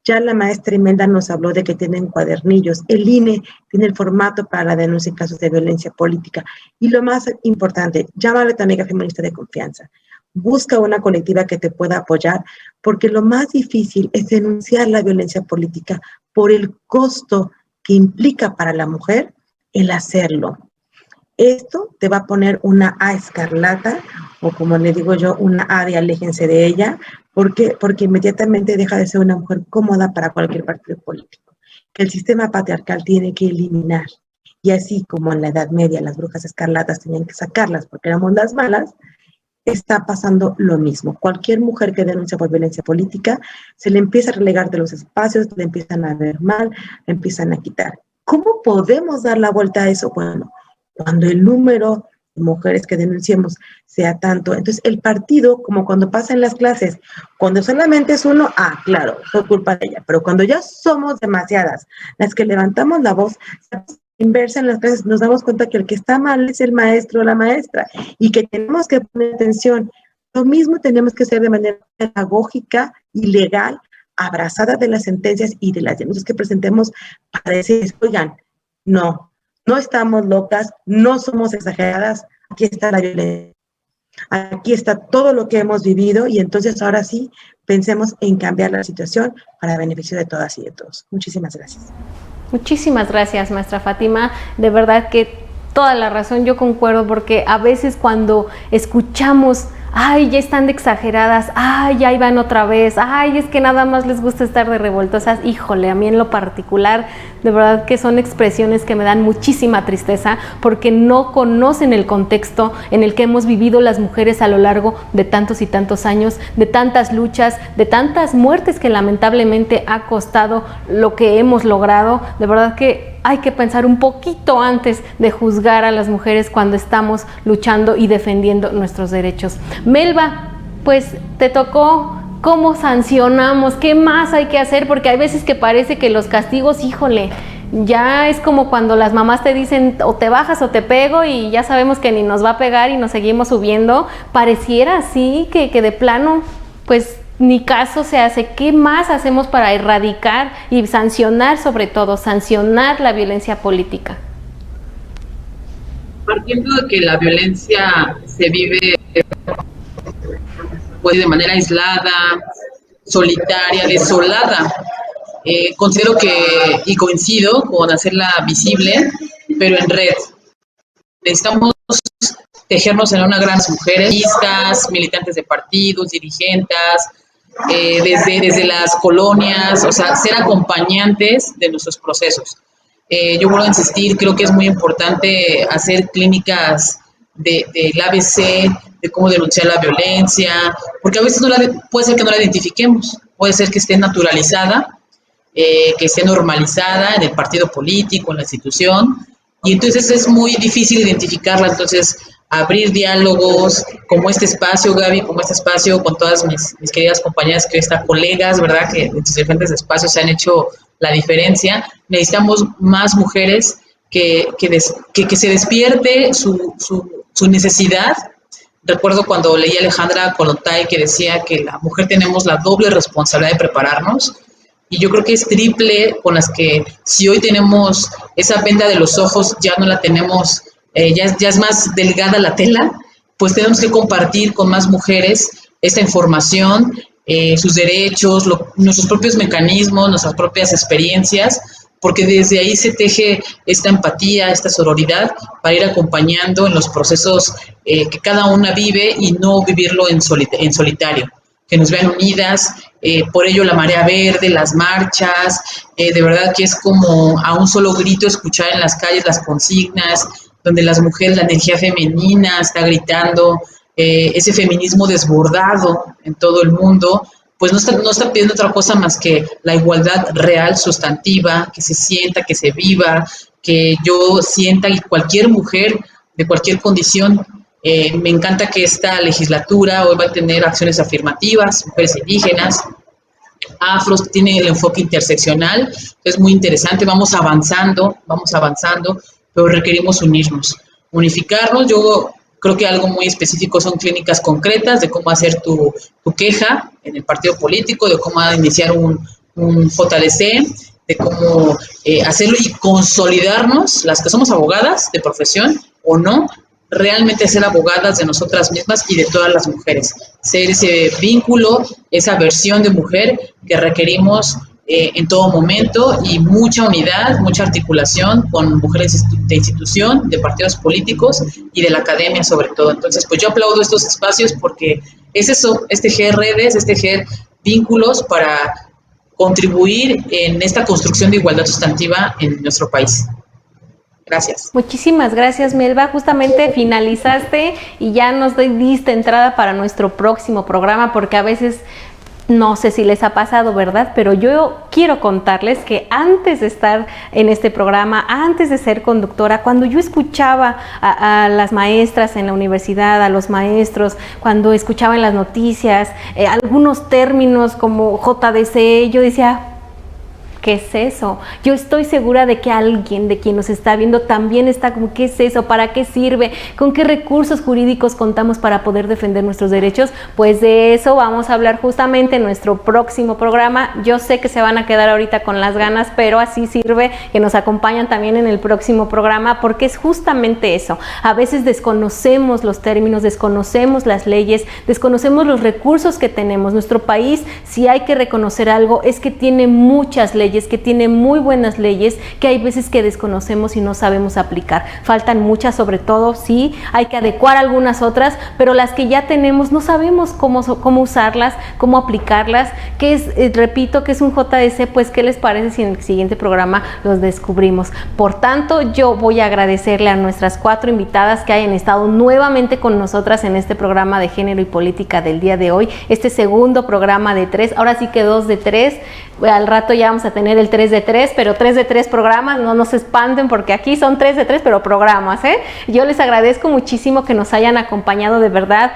Ya la maestra Imelda nos habló de que tienen cuadernillos. El INE tiene el formato para la denuncia en casos de violencia política. Y lo más importante, llámale a tu amiga feminista de confianza. Busca una colectiva que te pueda apoyar, porque lo más difícil es denunciar la violencia política por el costo que implica para la mujer el hacerlo. Esto te va a poner una A escarlata, o como le digo yo, una A de aléjense de ella, porque inmediatamente deja de ser una mujer cómoda para cualquier partido político, que el sistema patriarcal tiene que eliminar. Y así como en la Edad Media las brujas escarlatas tenían que sacarlas porque éramos las malas, está pasando lo mismo. Cualquier mujer que denuncia por violencia política se le empieza a relegar de los espacios, le empiezan a ver mal, le empiezan a quitar. ¿Cómo podemos dar la vuelta a eso? Bueno, cuando el número de mujeres que denunciemos sea tanto, entonces el partido, como cuando pasa en las clases, cuando solamente es uno, claro, fue culpa de ella, pero cuando ya somos demasiadas las que levantamos la voz, inversa en las clases, nos damos cuenta que el que está mal es el maestro o la maestra y que tenemos que poner atención. Lo mismo tenemos que hacer de manera pedagógica y legal abrazada de las sentencias y de las denuncias que presentemos para decir, oigan, no estamos locas, no somos exageradas, aquí está la violencia, aquí está todo lo que hemos vivido y entonces ahora sí pensemos en cambiar la situación para beneficio de todas y de todos. Muchísimas gracias. Muchísimas gracias, maestra Fátima. De verdad que toda la razón, yo concuerdo, porque a veces cuando escuchamos, ay, ya están de exageradas, ay, ahí van otra vez, ay, es que nada más les gusta estar de revoltosas, híjole, a mí en lo particular, de verdad que son expresiones que me dan muchísima tristeza, porque no conocen el contexto en el que hemos vivido las mujeres a lo largo de tantos y tantos años, de tantas luchas, de tantas muertes que lamentablemente ha costado lo que hemos logrado. De verdad que hay que pensar un poquito antes de juzgar a las mujeres cuando estamos luchando y defendiendo nuestros derechos. Melba, pues te tocó. ¿Cómo sancionamos? ¿Qué más hay que hacer? Porque hay veces que parece que los castigos, híjole, ya es como cuando las mamás te dicen o te bajas o te pego y ya sabemos que ni nos va a pegar y nos seguimos subiendo. Pareciera así que de plano, pues ni caso se hace. ¿Qué más hacemos para erradicar y sancionar, sobre todo, sancionar la violencia política? Partiendo de que la violencia se vive pues de manera aislada, solitaria, desolada, considero que, y coincido con hacerla visible, pero en red. Necesitamos tejernos en una gran mujeres, militantes de partidos, dirigentes, desde las colonias, o sea, ser acompañantes de nuestros procesos. Yo vuelvo a insistir, creo que es muy importante hacer clínicas del ABC, de cómo denunciar la violencia, porque a veces puede ser que no la identifiquemos, puede ser que esté naturalizada, que esté normalizada en el partido político, en la institución, y entonces es muy difícil identificarla. Entonces, abrir diálogos como este espacio, Gaby, como este espacio con todas mis queridas compañeras que hoy están colegas, ¿verdad?, que en sus diferentes espacios se han hecho la diferencia. Necesitamos más mujeres que se despierte su necesidad. Recuerdo cuando leí a Alejandra Kollontai que decía que la mujer tenemos la doble responsabilidad de prepararnos, y yo creo que es triple, con las que si hoy tenemos esa venda de los ojos, ya no la tenemos, ya es más delgada la tela, pues tenemos que compartir con más mujeres esta información, sus derechos, nuestros propios mecanismos, nuestras propias experiencias, porque desde ahí se teje esta empatía, esta sororidad, para ir acompañando en los procesos que cada una vive y no vivirlo en solitario, que nos vean unidas. Por ello la marea verde, las marchas, de verdad que es como a un solo grito escuchar en las calles las consignas, donde las mujeres, la energía femenina está gritando, ese feminismo desbordado en todo el mundo, pues no está pidiendo otra cosa más que la igualdad real, sustantiva, que se sienta, que se viva, que yo sienta, y cualquier mujer de cualquier condición. Me encanta que esta legislatura hoy va a tener acciones afirmativas, mujeres indígenas, afros, tiene el enfoque interseccional, es muy interesante, vamos avanzando, pero requerimos unificarnos. Yo creo que algo muy específico son clínicas concretas de cómo hacer tu queja en el partido político, de cómo iniciar un JLC, de cómo hacerlo y consolidarnos, las que somos abogadas de profesión o no, realmente ser abogadas de nosotras mismas y de todas las mujeres, ser ese vínculo, esa versión de mujer que requerimos en todo momento, y mucha unidad, mucha articulación con mujeres de institución, de partidos políticos y de la academia sobre todo. Entonces, pues yo aplaudo estos espacios porque es eso, es tejer redes, es tejer vínculos para contribuir en esta construcción de igualdad sustantiva en nuestro país. Gracias. Muchísimas gracias, Melba. Justamente finalizaste y ya nos diste entrada para nuestro próximo programa, porque a veces no sé si les ha pasado, ¿verdad? Pero yo quiero contarles que antes de estar en este programa, antes de ser conductora, cuando yo escuchaba a las maestras en la universidad, a los maestros, cuando escuchaba en las noticias algunos términos como JDC, yo decía, ¿qué es eso? Yo estoy segura de que alguien de quien nos está viendo también está como, ¿qué es eso? ¿Para qué sirve? ¿Con qué recursos jurídicos contamos para poder defender nuestros derechos? Pues de eso vamos a hablar justamente en nuestro próximo programa. Yo sé que se van a quedar ahorita con las ganas, pero así sirve que nos acompañan también en el próximo programa, porque es justamente eso. A veces desconocemos los términos, desconocemos las leyes, desconocemos los recursos que tenemos. Nuestro país, si hay que reconocer algo, es que tiene muchas leyes, que tiene muy buenas leyes, que hay veces que desconocemos y no sabemos aplicar. Faltan muchas, sobre todo, sí, hay que adecuar algunas otras, pero las que ya tenemos no sabemos cómo usarlas, cómo aplicarlas, que es, repito, que es un JDC, pues ¿qué les parece si en el siguiente programa los descubrimos? Por tanto, yo voy a agradecerle a nuestras 4 invitadas que hayan estado nuevamente con nosotras en este programa de Género y Política del día de hoy, este segundo programa de 3, ahora sí que 2 de 3, al rato ya vamos a tener el 3 de 3, pero 3 de 3 programas, no nos espanten porque aquí son 3 de 3, pero programas, ¿eh? Yo les agradezco muchísimo que nos hayan acompañado, de verdad,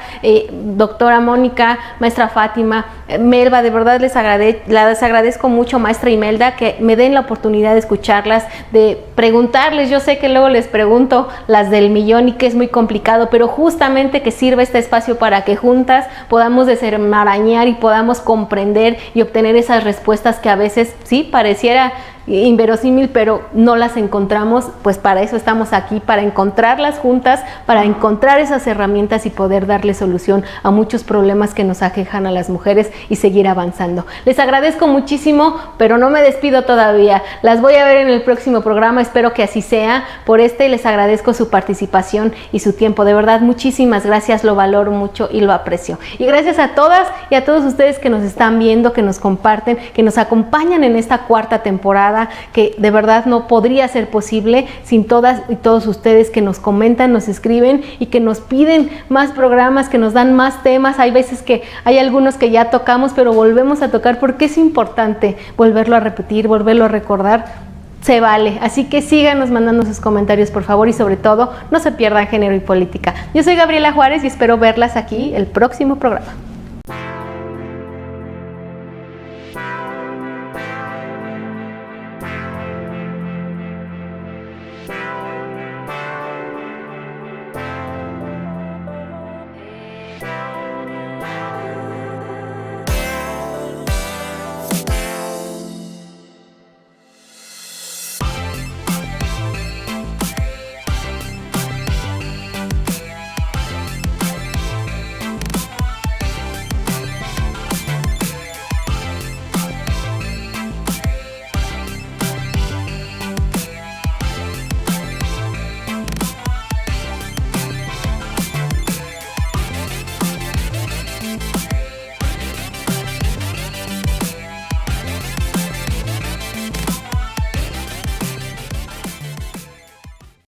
doctora Mónica, maestra Fátima, Melba, de verdad les agradezco mucho, maestra Imelda, que me den la oportunidad de escucharlas, de preguntarles. Yo sé que luego les pregunto las del millón y que es muy complicado, pero justamente que sirva este espacio para que juntas podamos desenmarañar y podamos comprender y obtener esas respuestas que a veces sí pareciera inverosímil, pero no las encontramos. Pues para eso estamos aquí, para encontrarlas juntas, para encontrar esas herramientas y poder darle solución a muchos problemas que nos aquejan a las mujeres y seguir avanzando. Les agradezco muchísimo, pero no me despido todavía. Las voy a ver en el próximo programa, espero que así sea. Por les agradezco su participación y su tiempo. De verdad, muchísimas gracias, lo valoro mucho y lo aprecio. Y gracias a todas y a todos ustedes que nos están viendo, que nos comparten, que nos acompañan en esta 4ª temporada, que de verdad no podría ser posible sin todas y todos ustedes que nos comentan, nos escriben y que nos piden más programas, que nos dan más temas. Hay veces que hay algunos que ya tocamos, pero volvemos a tocar porque es importante volverlo a repetir, volverlo a recordar. Se vale, así que síganos mandando sus comentarios, por favor, y sobre todo no se pierdan Género y Política. Yo soy Gabriela Juárez y espero verlas aquí el próximo programa.